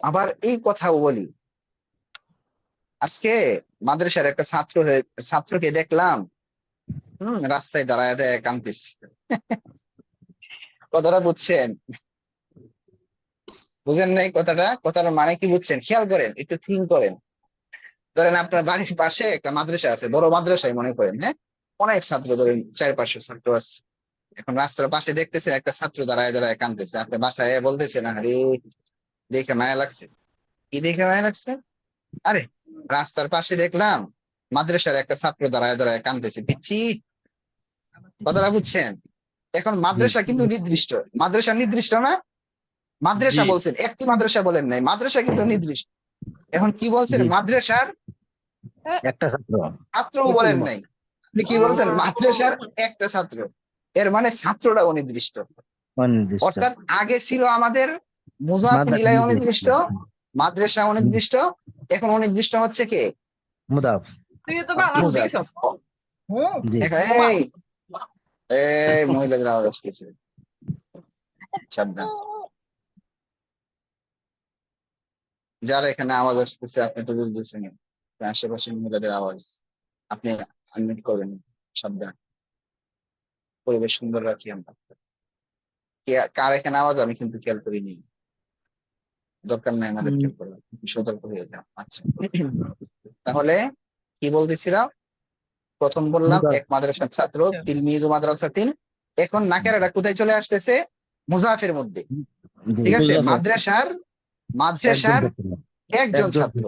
আবার এই কথাও বলি, আজকে মাদ্রাসার একটা ছাত্রকে দেখলাম রাস্তায় দাঁড়ায় দাঁড়ায় কাঁদতেছে। কথাটা বুঝছেন? বুঝেন নাই কথাটা? কথাটার মানে কি বুঝছেন? খেয়াল করেন, একটু থিঙ্ক করেন। ধরেন আপনার বাড়ির পাশে একটা মাদ্রাসা আছে, বড় মাদ্রাসায় মনে করেন, হ্যাঁ, অনেক ছাত্র, ধরেন 400-500 ছাত্র আছে। এখন রাস্তার পাশে দেখতেছেন একটা ছাত্র দাঁড়ায় দাঁড়ায় কাঁদতেছে, আপনি বাসায় বলতেছেন আরে দেখে মায়া লাগছে। কি দেখে মায়া লাগছে? আরে রাস্তার পাশে দেখলাম মাদ্রাসার একটা ছাত্র দাঁড়ায় দাঁড়ায় কাঁদতেছে, পিচ্ছি। কথাটা বুঝছেন? এখন মাদ্রাসা কিন্তু নির্দিষ্ট, মাদ্রাসা নির্দিষ্ট না, মাদ্রাসা জি বলছেন, একটি মাদ্রাসা বলেন নাই, মাদ্রাসা কিন্তু নির্দিষ্ট। এখন কি বলছেন? জি মাদ্রাসার একটা ছাত্র। ছাত্রও বলেন নাই, আপনি কি বলছেন? মাদ্রাসার একটা ছাত্র। এর মানে ছাত্রটা অনির্দিষ্ট। অনির্দিষ্ট। অর্থাৎ আগে ছিল আমাদের মুজাফুন মাদ্রাসা ইলাইহি নির্দিষ্ট। অনির্দিষ্ট, মাদ্রাসা অনির্দিষ্ট, এখন অনির্দিষ্ট হচ্ছে কে? মুদাফ। মুজাফ। জি এই এই মহিলাদের আওয়াজ আসতেছে, সাবধান। যারা এখানে আওয়াজ আসতেছে আপনি তো বুঝতেছেন, আশেপাশে মহিলাদের আওয়াজ, আপনি আনমিউট করবেন, সাবধান। পরিবেশ সুন্দর রাখি আমরা। কার এখানে আওয়াজ আমি কিন্তু খেয়াল করিনি, দরকার নাই আমাদের খেয়াল করার, সতর্ক হয়ে যাও। আচ্ছা, তাহলে কি বলতেছিলাম? প্রথম বললাম মুদাফ। এক মাদ্রাসার ছাত্র তিলমিদু মাদ্রাসাতিন, এখন নাকেরাটা কোথায় চলে আসতেছে? মুজাফের মধ্যে। জি ঠিক আছে, মুজাফর। মাদ্রাসার একজন মাদ্রাসার ছাত্র। একজন একজন ছাত্র,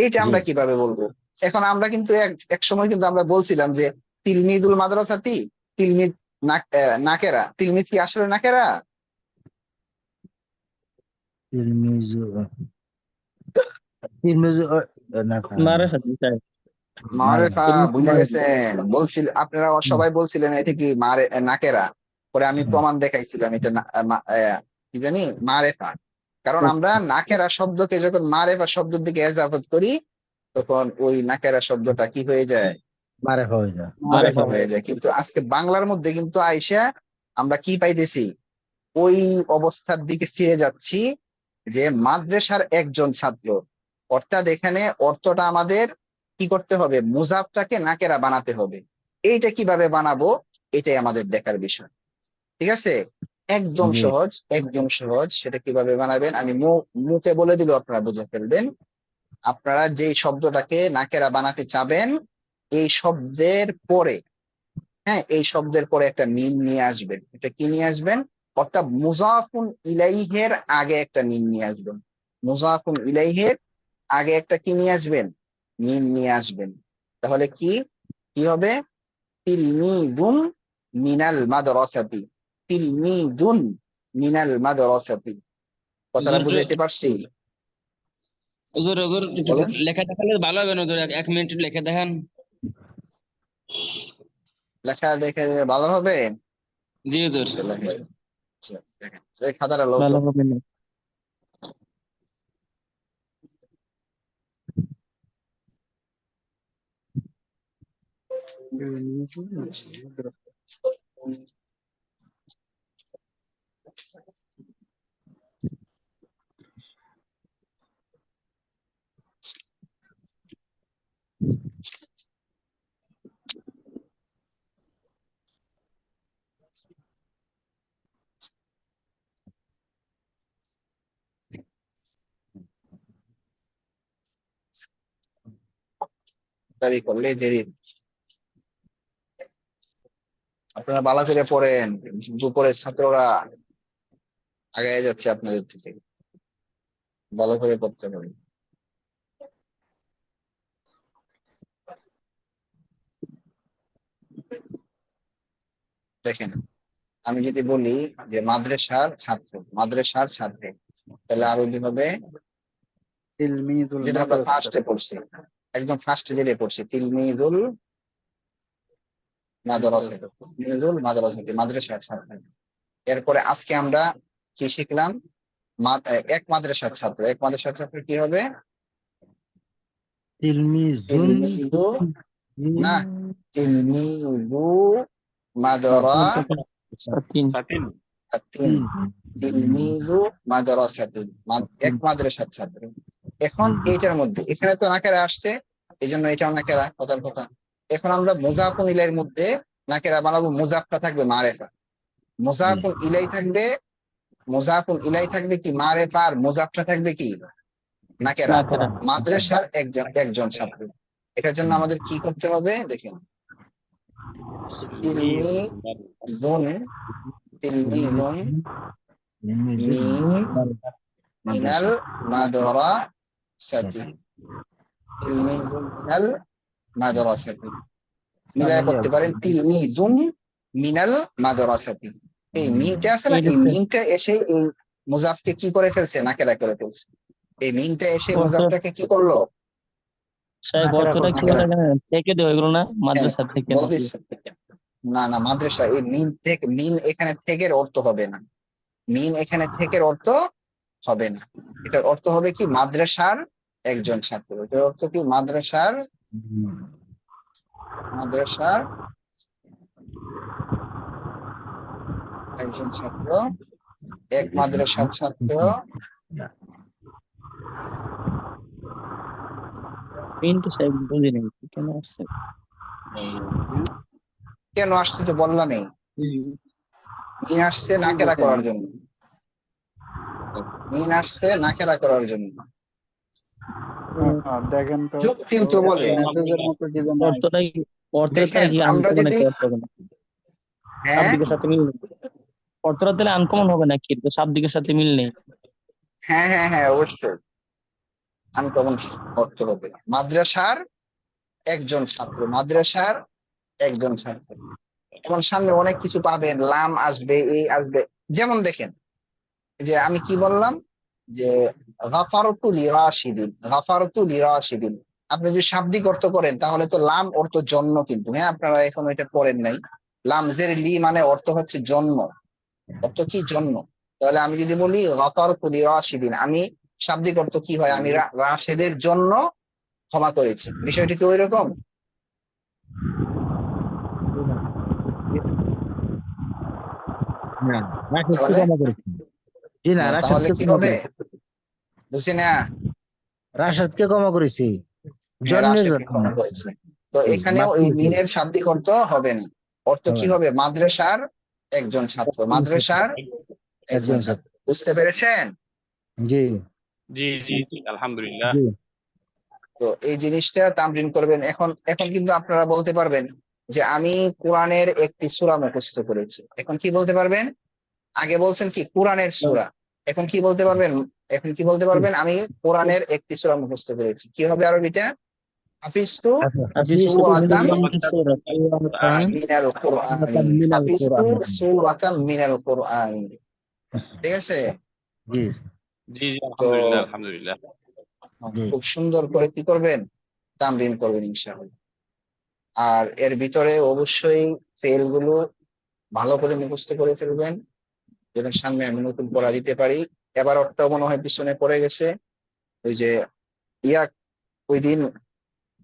এটা জি আমরা কিভাবে বলবো? এখন আমরা কিন্তু এক সময় কিন্তু আমরা বলছিলাম যে তিলমিদুল মাদ্রাসাতি, তিলমিদ নাকেরা, তিলমিদ কি আসলে নাকেরা? তিরমিজু তিরমিজু না মারের সাথে স্যার। মারেফা, তিলমিদ বুঝে মারেফা। গেছেন? আপনারা সবাই বলছিলেন এটা কি নাকেরা, পরে আমি প্রমাণ দেখাইছিলাম এটা কি জানি মারেফা। কারণ আমরা নাকেরা শব্দকে যখন মারেফা শব্দের দিকে এজাফত করি, তখন ওই নাকেরা শব্দটা কি হয়ে যায়? মারে হয়ে যায়। মারেফা হয়ে যায়। কিন্তু আজকে বাংলার মধ্যে কিন্তু আইসা আমরা কি পাইতেছি? ওই অবস্থার দিকে ফিরে যাচ্ছি যে মাদ্রাসার একজন ছাত্র, অর্থাৎ এখানে অর্থটা আমাদের কি করতে হবে? মুজাফটাকে নাকেরা বানাতে হবে। এইটা কিভাবে বানাবো, এটাই আমাদের দেখার বিষয়। ঠিক আছে, একদম জি সহজ, একদম সহজ। সেটা কিভাবে বানাবেন আমি মুখে বলে দিলে আপনারা বুঝে ফেলবেন। আপনারা যেই শব্দটাকে নাকেরা বানাতে চাবেন, এই শব্দের পরে, হ্যাঁ, এই শব্দের পরে একটা মিম নিয়ে আসবেন। এটা কি নিয়ে আসবেন? অর্থাৎ মুজাফুন ইলাইহের আগে একটা মিম নিয়ে আসবেন। মুজাফুন ইলাইহের আগে একটা কি নিয়ে আসবেন? মিম নিয়ে আসবেন। তাহলে কি কি হবে? তিলমিদুন মিনাল মাদ্রাসাতি, তিলমিদুন মিনাল মাদ্রাসাতি। কথাটা হুজুর বুঝাইতে পারছি? হুজুর হুজুর একটু বলেন। লেখা দেখালে ভালো হবে না হুজুর, এক মিনিট লেখা দেখান। লেখা দেখে ভালো হবে? জি হুজুর। আচ্ছা, আচ্ছা, দেখেন এই খাতাটা লো তো। ভালো হবে না। দেরি করলে দেরি। আপনারা ভালো করে পড়েন, দুপুরের ছাত্ররা আগে যাচ্ছে আপনাদের থেকে, ভালো করে পড়তে হবে। দেখেন, আমি যদি বলি যে মাদ্রাসার ছাত্র, মাদ্রাসার ছাত্র, তাহলে আরবি হবে, তিলমিদুল যেটা আমরা মাদ্রাসা। ফার্স্টে পড়ছি, একদম ফার্স্টে যেটা পড়ছি, তিলমিদুল মাদ্রাসা, তিলমিদুল মাদ্রাসা, মাদ্রাসার ছাত্র। এরপরে আজকে আমরা কি শিখলাম? এক মাদ্রাসার ছাত্র, এক মাদ্রাসার ছাত্র কি হবে? তিলমিজুন তিলমিদু, না, তিলমিদু মাদ্রাসাতিন, তিন তিলমিদু মাদ্রাসাতিন, এক মাদ্রাসার ছাত্র। এখন জি জি এইটার মধ্যে এখানে তো নাকেরা আসছে, এই জন্য এটাও নাকেরা, কথার কথা। এখন আমরা মুজাফুন ইলাইর মধ্যে নাকেরা বানাবো, মুজাফটা থাকবে মারেফা, জি মুজাফুন ইলাই থাকবে, মুজাফুন ইলাই থাকবে কি মারেফা, আর মুজাফটা থাকবে কি নাকেরা, নাকেরা। মাদ্রাসার একজন একজন ছাত্র। এটার জন্য আমাদের কি করতে হবে? দেখেন, তিলমিদুন, তিলমিদুন তিলমিজুন মিনাল মাদ্রাসাতি, তিলমিদুন মিনাল মাদ্রাসাতি। মিলায় করতে পারেন তিলমিদুন মিনাল মাদ্রাসাতি। এই মিমটা আছে না, এইটা এই মিমটা এসে এই মুজাফকে কি করে ফেলছে? নাকেরা করে ফেলছে। এই মিমটা এসে অর্থ, মুজাফটাকে কি করলো? সাহেব অর্থটা কি বলা নাকেরা, জানেন? থেকে দেওয়া এগুলো না, হ্যাঁ মাদ্রাসা থেকে নাকি? বলতেছে। না না, মাদ্রাসা, এই মিন থেকে, মিন এখানে থেকের অর্থ হবে না, মিন এখানে থেকের অর্থ হবে না। এটার অর্থ হবে কি? মাদ্রাসার একজন ছাত্র। এটার অর্থ কি? মাদ্রাসার, মাদ্রাসার একজন ছাত্র, এক মাদ্রাসার ছাত্র। কিন্তু সাহেব বুঝি নাই কেন আসছে। কেন আসছে তো বললামই, মিন আসছে নাকেরা করার জন্য, মিন আসছে নাকেরা করার জন্য। দেখেন তো, যুক্তি তো বলে, মেসেজের মতো কি যেন অর্থটা কি, অর্থটা দেখেন কি আমরা আনকমন যদি, একটা অর্থ কেন? হ্যাঁ শাব্দিকের সাথে মিল নেই। অর্থটা তাহলে আনকমন হবে নাকি? এটা তো শাব্দিকের সাথে মিল নেই। হ্যাঁ হ্যাঁ হ্যাঁ অবশ্যই আনকমন অর্থ হবে। মাদ্রাসার একজন ছাত্র, মাদ্রাসার একজন ছাত্র। এখন সামনে অনেক কিছু পাবেন, লাম আসবে, এই আসবে। যেমন দেখেন যে আমি কি বললাম যে গাফারতু লিরাশিদিন, গাফারতু লিরাশিদিন। আপনি যদি শাব্দিক অর্থ করেন তাহলে তো লাম অর্থ জন্ম, কিন্তু হ্যাঁ আপনারা এখন এটা পড়েন নাই। লাম জের লি মানে অর্থ হচ্ছে জন্ম, অর্থ কি জন্ম। তাহলে আমি যদি বলি গাফারতু লিরাশিদিন, আমি শাব্দিক অর্থ কি হয়, আমি রাশেদের জন্য ক্ষমা করেছি। বিষয়টি কি ওই রকম? না, রাশেদকে তাহলে ক্ষমা করেছি। জি না, তাহলে রাশেদকে কি ক্ষমা হবে, করেছি। বুঝছি না? রাশেদকে ক্ষমা করেছি হ্যাঁ জন্মের রাশেদকে জন্য। ক্ষমা করেছে। তো জি, এখানেও মাফ এই করেছি। মিনের শাব্দিক অর্থ হবে না। অর্থ কি হবে না। হবে, মাদ্রাসার একজন ছাত্র, মাদ্রাসার একজন একজন ছাত্র। ছাত্র। বুঝতে পেরেছেন? জি জি জি জি আলহামদুলিল্লাহ। জি। তো এই জিনিসটা তামরিন করবেন। এখন এখন কিন্তু আপনারা বলতে পারবেন যে আমি কোরআনের একটি সূরা মুখস্থ করেছি। এখন কি বলতে পারবেন? আগে বলছেন কি কোরআনের সূরা, এখন কি বলতে পারবেন? এখন কি বলতে পারবেন? আমি কোরআনের একটি সূরা মুখস্থ করেছি। কি হবে আরবিটা? হাফিজতু হাফিজতু সূরাতাম মিনাল কুরআনি, মিনাল হাফিজতু কোরআন। সূরাতাম মিনাল কুরআনি। ঠিক আছে? জি জি জি তো আলহামদুলিল্লাহ আলহামদুলিল্লাহ। জি। খুব সুন্দর করে কি করবেন, তামরিন করবেন ইনশাআল্লাহ। আর এর ভিতরে অবশ্যই ফেল গুলো ভালো করে মুখস্থ করে ফেলবেন, যেন সামনে আমি নতুন পড়া দিতে পারি। এবার ওরটা মনে হয় পিছনে পড়ে গেছে। ওই যে ইয়া, ওই দিন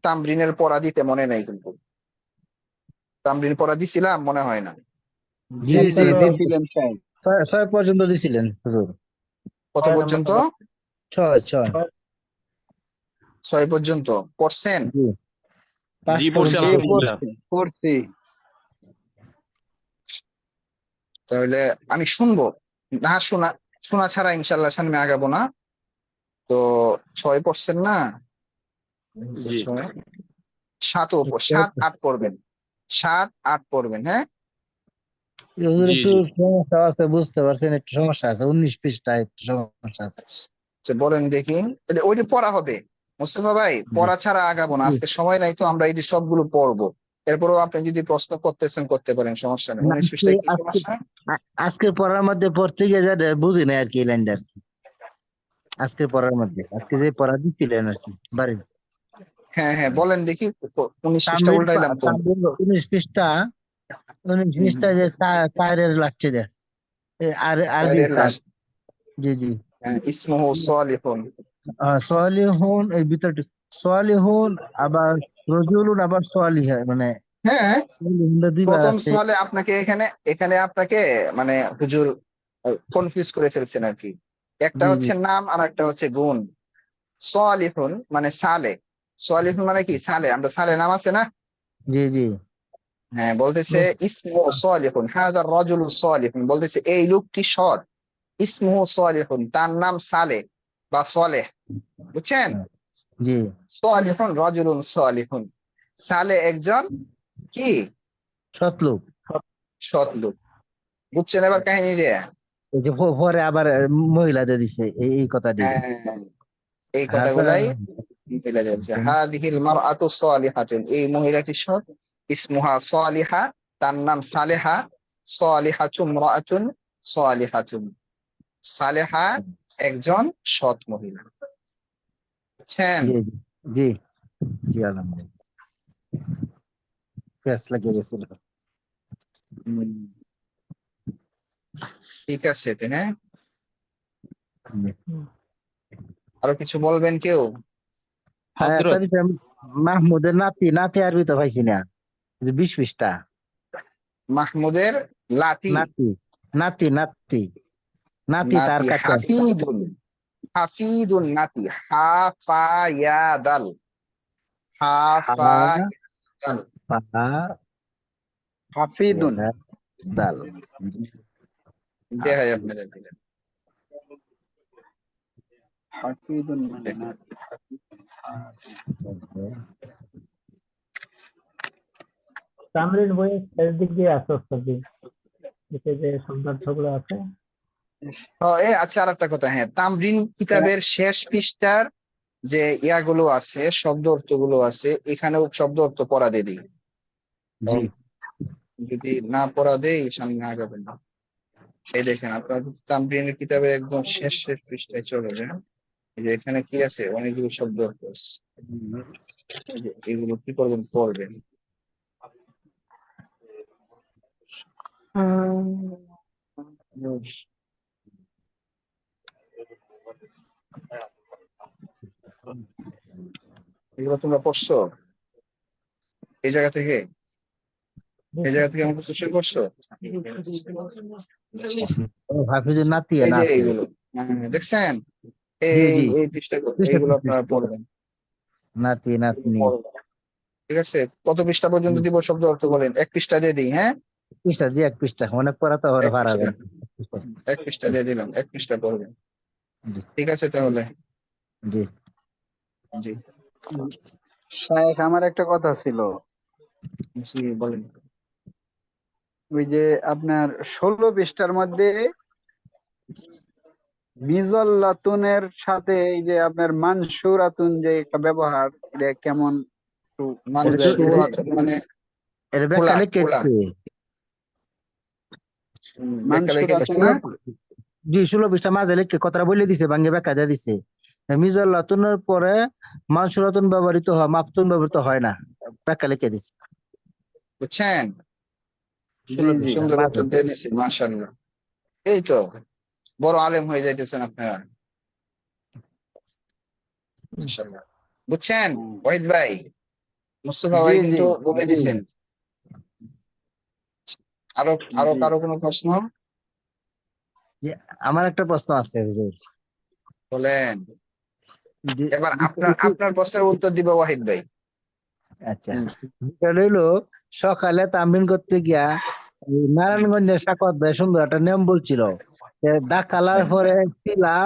তামরিনের পড়া দিতে মনে নাই, কিন্তু তামরিন পড়া দিছিলাম মনে হয় না। জি দিছে জি তো, দিছিলেন সাহেব। 6 পর্যন্ত দিছিলেন হুজুর। কত পর্যন্ত? 6। 6 পর্যন্ত পড়ছেন? জি, 5 জি পড়ছি পর্যন্ত জি পড়ছি। আলহামদুলিল্লাহ। পড়ছি। তাহলে আমি শুনবো, না শোনা, শোনা ছাড়া ইনশাল্লাহ সামনে আগাবো না। তো 6 পড়ছেন না? জি 6, 7, 8 পড়বেন, 7, 8 পড়বেন। হ্যাঁ হুজুর জি একটু জি সমস্যা আছে, বুঝতে পারছেন, একটু সমস্যা আছে, 19 পৃষ্ঠায় একটু সমস্যা আছে। আচ্ছা, বলেন দেখি। তাহলে ওইটা পড়া হবে মোস্তফা ভাই, জি পড়া ছাড়া আগাবো না, জি। আজকে সময় নাই তো, আমরা এই যে সবগুলো পড়বো। এরপরেও আপনি যদি প্রশ্ন করতেছেন করতে পারেন, সমস্যা নেই। না, 19 আজকে পৃষ্ঠায় কি আজকে সমস্যা? আজকের পড়ার মধ্যে পড়তে গিয়ে যা বুঝি না আর কি, এই লাইনটা আর কি। আজকের পড়ার মধ্যে, আজকে যে পড়া দিচ্ছিলেন আর কি বাড়ি। হ্যাঁ হ্যাঁ বলেন দেখি, 19 পৃষ্ঠা তামরিন উল্টাইলাম তো। তামরিন 19 পৃষ্ঠা, 19 হুম, পৃষ্ঠা যে চারের লাগছে দেখ, আরবি চারের স্যার। লাস্ট, জি জি। ইসমুহু সালিহুন। সোয়ালিহুন এর ভিতরটা, সোয়ালিহুন আবার রজুলুন আবার সোয়ালিহা, মানে হ্যাঁ সোয়ালিহুনটা দুইবার প্রথম আছে। সালে আপনাকে এখানে এখানে আপনাকে মানে হুজুর কনফিউজ করে ফেলছেন আর কি। একটা জি জি হচ্ছে নাম আর একটা হচ্ছে গুণ। সালিহুন মানে সালে, সালিহুন মানে কি সালে, আমরা সালে নাম আছে না? জি জি। হ্যাঁ বলতেছে ইসমু সালিহুন, হাযা রাজুলু সালিহুন, বলতেছে এই লোকটি সৎ। ইসমুহু সালিহুন, তার নাম সালে বা সালেহ। বুঝছেন? জি। সালিহুন রাজুলুন সালিহুন, সালে একজন কি সৎ লোক। সৎ লোক। বুঝছেন এবার কাহিনী রে? এই যে পরে আবার মহিলাদের দিছে এই কথা দিবে। হ্যাঁ এই হাজা কথাগুলাই ফেলে যাচ্ছে। হাদিহিল মারআতু সালিহাতুন, এই মহিলাটি সৎ। ইসমুহা সালিহা, তার নাম সালেহা। সালিহাতুম রাআতুন, সালিহাতুন, সালেহা একজন সৎ মহিলা। বুঝছেন? জি জি জি জি। আলহামদুলিল্লাহ, প্যাস লাগিয়ে গেছিল। হুম, ঠিক আছে তো, হ্যাঁ। জি। আরো কিছু বলবেন কেউ? একটা হযরত দিতে মাহমুদের নাতি, নাতি আরবি তো পাইছি না, যে 20 পৃষ্ঠা। মাহমুদের লাঠি, নাতি নাতি নাতি নাতি তার নাতি কাছে আছে। হাফিদুন, হাফিদুন নাতি, হাফায়াদাল, হা হাফায়াদাল। পা হাফিদুন, ইয়া দাল। দেখা যাবে আপনাদের দিলে। হাফিদুন মানে না। তামরিন বইয়ের শেষ দিক দিয়ে আছে। এতে যে শব্দার্থগুলো আছে আচ্ছা, আর একটা কথা, হ্যাঁ, তামরিন কিতাবের শেষ পৃষ্ঠার যে ইয়াগুলো আছে, শব্দ অর্থ গুলো আছে, এখানেও শব্দ অর্থ পড়া দিয়ে দিই। জি যদি না পড়া দেই সামনে আগাবেন না। এই দেখেন, আপনার তামরিনের কিতাবের একদম শেষ শেষ পৃষ্ঠায় চলে যান। এই যে এখানে কি আছে, অনেকগুলো শব্দ অর্থ আছে। এই যে এগুলো কি করবেন, পড়বেন। এগুলো তোমরা পড়ছো এই জায়গা থেকে? এই জায়গা থেকে আমাকে শুরু করছো? হাফিজুর নাতিয়া এই যে নাতি এইগুলো, দেখছেন? জি এই জি এই পৃষ্ঠা, পৃষ্ঠা এইগুলো পৃষ্ঠা আপনারা পড়বেন। নাতি নাতনি পড়বেন, ঠিক আছে? কত পৃষ্ঠা পর্যন্ত দিব শব্দ অর্থ বলেন? এক পৃষ্ঠা দিয়ে দিই, হ্যাঁ? পৃষ্ঠা জি এক পৃষ্ঠা অনেক পড়া তো আবার এক ভাড়া পৃষ্ঠা, যায় এক পৃষ্ঠা দিয়ে দিলাম, এক পৃষ্ঠা পড়বেন। জি ঠিক আছে তাহলে? জি জি, শায়েখ, আমার একটা কথা ছিল। জি বলেন। ওই যে আপনার 16 পৃষ্ঠার মধ্যে মিজল্লাতুনের সাথে এই যে আপনার মানসুরাতুন যে একটা ব্যবহার, এটা কেমন একটু এটা বুঝাই দিবেন? মানে এটা খোলা ব্যাখ্যা লিখে খোলা দিচ্ছে ব্যাখ্যা লিখে দিচ্ছে মানসুরাতুন না? জি 16 পৃষ্ঠা মাঝে লিখে কথাটা বলে দিছে ভাঙ্গে ব্যাখ্যা দিয়ে দিছে মিজল্লাতুনের পরে মানসুরাতুন ব্যবহৃত হয় মাফতুন ব্যবহৃত হয় না ব্যাখ্যা লিখে দিছে বুঝছেন? জি, ষোলো জি। পৃষ্ঠার সুন্দর মাঝে উত্তর দিয়ে দিচ্ছি, মাশাআল্লাহ। এই তো বড় আলেম হয়ে যাইতেছেন আপনারা, মাশাআল্লাহ। বুঝছেন হুম। ওয়াহিদ ভাই? মুস্তফা জি, ভাই জি, কিন্তু বলে জি দিছেন। আরো আরো জি। কারো কোনো প্রশ্ন? জি, আমার একটা প্রশ্ন আছে হুজুর বলেন। যে- এবার আপনার বিষয়টা আপনার প্রশ্নের উত্তর দিব ওয়াহিদ ভাই। আচ্ছা হুম, বিষয়টা হইলো সকালে তামরিন করতে গিয়া এই নারায়ণগঞ্জের সাকত ভাই সুন্দর একটা নিয়ম বলছিল যে ডাকালার আচ্ছা। পরে শিলা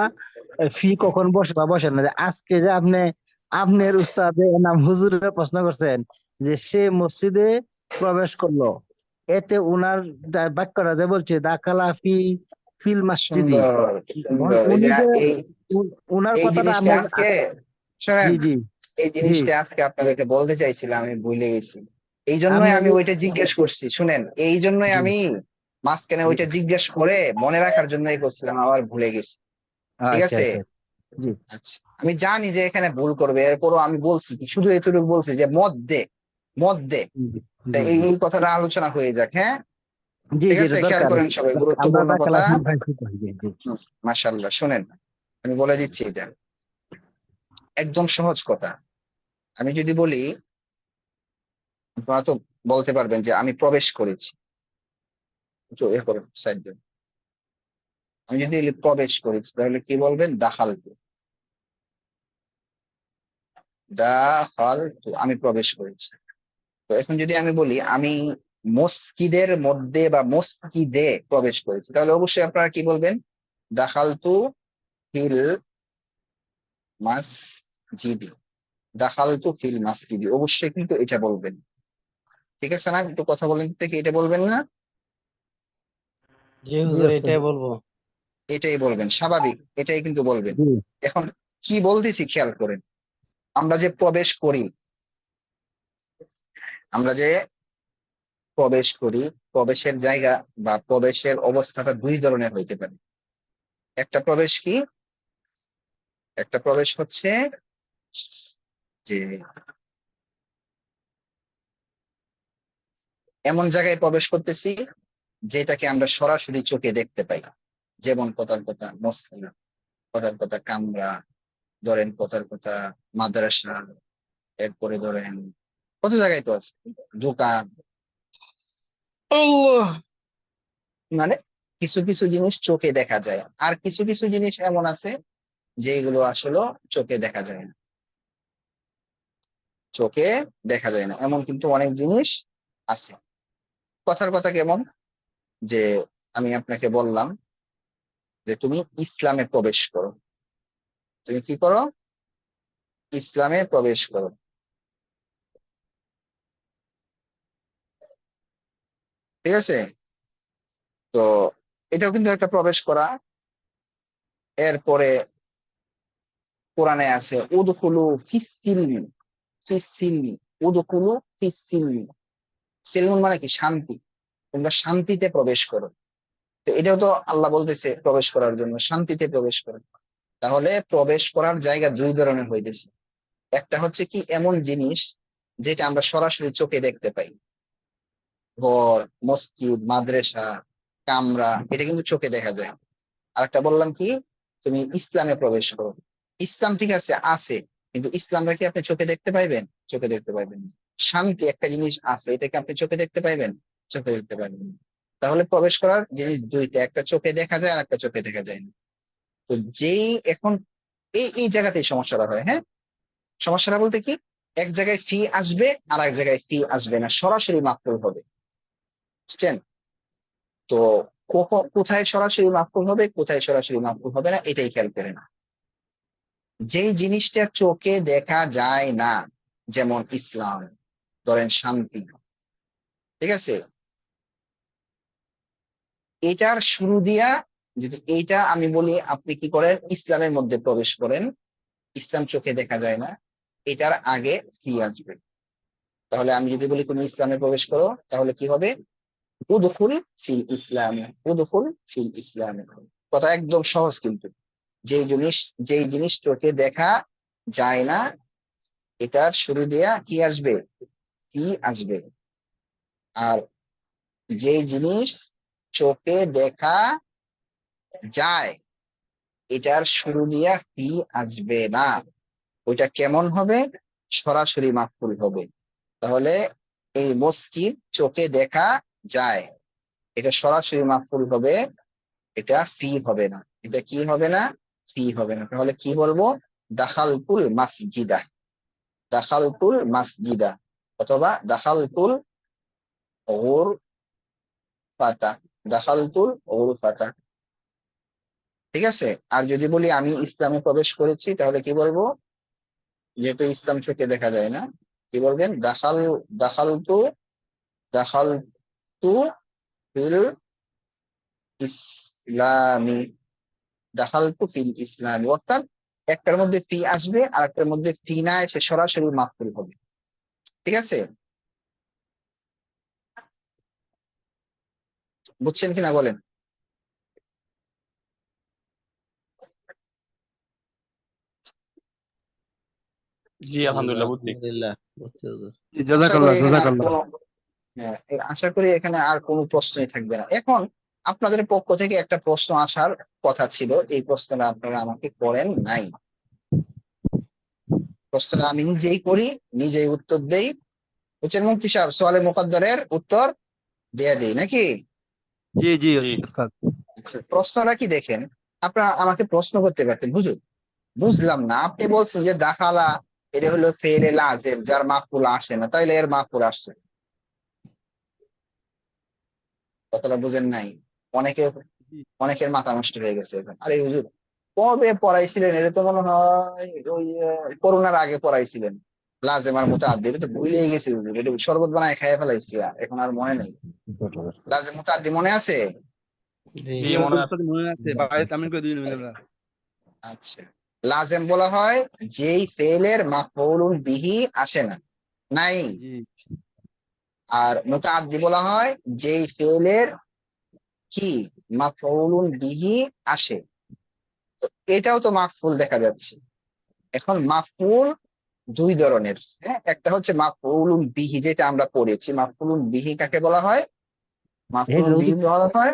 ফি কখন বসে বা বসে না যে আজকে যে আপনি আপনার উস্তাদে নাম হুজুরের প্রশ্ন করছেন যে সে মসজিদে প্রবেশ করলো এতে উনার বাক্যটা যে বলছে দাখালা ফি ফিল মসজিদি সুন্দর সুন্দর। এই উনি যে যে এই উনার এই কথাটা জিনিসটা আমার আজকে জি শোনেন, জি এই জি জিনিসটা আজকে আপনাদেরকে বলতে চাইছিলাম, আমি ভুলে গেছি। এই জন্যই আপনার আমি ওইটা জিজ্ঞেস করছি, শুনেন, এই জন্যই জি আমি মাঝখানে জি ওইটা জিজ্ঞেস করে মনে রাখার জন্যই করছিলাম, আবার ভুলে গেছি। ঠিক আচ্ছা আছে? আচ্ছা জি আচ্ছা, আমি জানি যে এখানে ভুল করবে, এরপরও আমি বলছি কি, শুধু এতটুকু বলছি যে মধ্যে মধ্যে জি তা জি এই জি এই কথাটা আলোচনা হয়ে যাক, হ্যাঁ? জি ঠিক জি আছে, এটা খেয়াল দরকার করেন সবাই, আমরা গুরুত্বপূর্ণ টাকা কথা। লাভ ভাই জি জি মাশাআল্লাহ, শুনেন, আমি বলে দিচ্ছি এটা একদম সহজ কথা। আমি যদি বলি, আপনারা তো বলতে পারবেন যে আমি প্রবেশ করেছি। একটু এ করুন, সাইড দিন। আমি যদি বলি প্রবেশ করেছি, তাহলে কি বলবেন? দাখালতু। দাখালতু, আমি প্রবেশ করেছি। তো এখন যদি আমি বলি আমি মসজিদের মধ্যে বা মসজিদে প্রবেশ করেছি, তাহলে অবশ্যই আপনারা কি বলবেন? দাখালতু ফিল মাসজিদি। দাখালতু ফিল মাসজিদি, অবশ্যই কিন্তু এটা বলবেন। ঠিক আছে না? একটু কথা বলেন তো, কি এটা বলবেন না? জি জি হুজুর, ওস্তাদ এটাই বলবো। এটাই বলবেন, স্বাভাবিক, এটাই কিন্তু বলবেন। জি এখন কি বলতেছি খেয়াল করেন, আমরা যে প্রবেশ করি, আমরা যে প্রবেশ করি, প্রবেশের জায়গা বা প্রবেশের অবস্থাটা দুই ধরনের হইতে পারে। একটা প্রবেশ কি? একটা প্রবেশ হচ্ছে যে এমন জায়গায় প্রবেশ করতেছি যেটাকে আমরা সরাসরি চোখে দেখতে পাই, যেমন কথার কথা মসজিদ, কথার কথা কামরা, ধরেন কথার কথা মাদ্রাসা, এরপরে ধরেন কত জায়গায় তো আছে, দোকান। আল্লাহ! মানে কিছু কিছু জিনিস চোখে দেখা যায়, আর কিছু কিছু জিনিস এমন আছে যেগুলো আসলে চোখে দেখা যায় না। চোখে দেখা যায় না এমন কিন্তু অনেক জিনিস আছে। কথার কথা কেমন, যে আমি আপনাকে বললাম যে তুমি ইসলামে প্রবেশ করো। তুমি কি করো? ইসলামে প্রবেশ করো। ঠিক আছে? তো এটাও কিন্তু একটা প্রবেশ করা। এরপরে কোরআনে আছে উদখুলু ফিস-সিলমি, ফিস-সিলমি, উদখুলু ফিস-সিলমি। সিলমুন মানে কি? শান্তি। তোমরা শান্তিতে প্রবেশ করো। তো এটাও তো আল্লাহ বলতেছে প্রবেশ করার জন্য, শান্তিতে প্রবেশ করো। তাহলে প্রবেশ করার জায়গা দুই ধরনের হইতেছে। একটা হচ্ছে কি এমন জিনিস যেটা আমরা সরাসরি চোখে দেখতে পাই, ঘর, মসজিদ, মাদ্রাসা, কামরা, এটা কিন্তু চোখে দেখা যায়। আরেকটা বললাম কি, তুমি ইসলামে প্রবেশ করো। ইসলাম ঠিক আছে আছে, কিন্তু ইসলামটা কি আপনি চোখে দেখতে পাইবেন? চোখে দেখতে পাইবেন না। শান্তি একটা জিনিস আছে, এটাকে আপনি চোখে দেখতে পাইবেন? চোখে দেখতে পাইবেন না। তাহলে প্রবেশ করার জিনিস দুইটা, একটা চোখে দেখা যায় আর একটা চোখে দেখা যায় না। তো যেই এখন এই এই জায়গাতেই সমস্যাটা হয়। হ্যাঁ, সমস্যাটা বলতে কি, এক জায়গায় ফি আসবে আর এক জায়গায় ফি আসবে না, সরাসরি মাফুল হবে। বুঝছেন? তো কোথায় সরাসরি মাফুল হবে, কোথায় সরাসরি মাফুল হবে না, এটাই খেয়াল করে না। যেই জিনিসটা চোখে দেখা যায় না, যেমন ইসলাম, ধরেন শান্তি, ঠিক আছে, এটার শুরু দিয়া যদি এইটা আমি বলি আপনি কি করেন, ইসলামের মধ্যে প্রবেশ করেন, ইসলাম চোখে দেখা যায় না, এটার আগে ফি আসবে। তাহলে আমি যদি বলি তুমি ইসলামে প্রবেশ করো, তাহলে কি হবে? উদখুল ফিল ইসলামে, উদখুল ফিল ইসলামে। কথা একদম সহজ কিন্তু। যেই জিনিস চোখে দেখা যায় না, এটার শুরু দেয়া কি আসবে? ফি আসবে। আর যেই জিনিস চোখে দেখা যায়, এটার শুরু দিয়া ফি আসবে না। ওইটা কেমন হবে? সরাসরি মাফুল হবে। তাহলে এই মসজিদ চোখে দেখা যায়, এটা সরাসরি মাফুল হবে, এটা ফি হবে না। এটা কি হবে না? ফি হবে না। তাহলে কি বলবো? দাখালতুল মাসজিদা, দাখালতুল মাসজিদা, অথবা দাখালতুল গুরফাতা, দাখালতুল গুরফাতা। ঠিক আছে? আর যদি বলি আমি ইসলামে প্রবেশ করেছি, তাহলে কি বলবো? যেহেতু ইসলাম চোখে দেখা যায় না, কি বলবেন? দাখালতু, দাখালতু ফিল ইসলামি, দাখালতু ফিল ইসলামি। অর্থাৎ একটার মধ্যে ফি আসবে আর একটার মধ্যে ফি না এসে সরাসরি মাফুল হবে। ঠিক আছে? বুঝছেন কিনা বলেন? জি আলহামদুলিল্লাহ বুঝছি। আলহামদুলিল্লাহ, বুঝছি হুজুর। আশা করি জাযাকাল্লাহ, এখানে আর জাযাকাল্লাহ। কোনো, হ্যাঁ, আশা করি এখানে আর কোনো প্রশ্নই থাকবে না। এখন আপনাদের পক্ষ থেকে একটা প্রশ্ন আসার কথা ছিল, এই প্রশ্নটা আপনারা আমাকে করেন নাই। প্রশ্নটা আমি নিজেই করি, নিজেই উত্তর দেই। বুঝছেন মুফতি সাহেব? সোয়ালে মুকদ্দরের উত্তর দিয়ে দেই নাকি? জি জি জি ওস্তাদ। আচ্ছা, প্রশ্নটা কি দেখেন, আপনারা আমাকে প্রশ্ন করতে পারতেন, হুজুর বুঝলাম না, আপনি বলছেন যে দাখালা এটা হলো ফেলে লাজেম যার মাফুল আসে না, তাইলে এর মাফুল আসছে, কথাটা বুঝেন নাই? অনেকে, অনেকের মাথা নষ্ট হয়ে গেছে এখন। আরে হুজুর কবে পড়াইছিলেন? এটা তো মনে হয় ওই করোনার আগে পড়াইছিলেন, লাজেম আর মুতাআদ্দি। এটা তো ভুলেই গেছি হুজুর, এটা শরবত বানায় খাইয়ে ফেলাইছি, এখন আর মনে নেই। লাজেম মুতাআদ্দি মনে আছে? জি। জি জি মনে হুজুর, আছে। উস্তাদ মনে আছে, বাড়িতে আমি করে দিই আমরা। আচ্ছা, লাজেম বলা হয় যেই ফেলের মাফউলুন বিহি আসে না, নাই। জি আর মুতাআদ্দি বলা হয় যেই ফেলের কি মাফউলুন বিহি আসে। তো এটাও তো মাফউল দেখা যাচ্ছে। এখন মাফউল দুই ধরনের। হ্যাঁ, একটা হচ্ছে মাফউলুন বিহি, যেটা আমরা পড়েছি। মাফউলুন বিহি কাকে বলা হয়? এটা মাফউলুন বিহি হুজুর, বলা হয়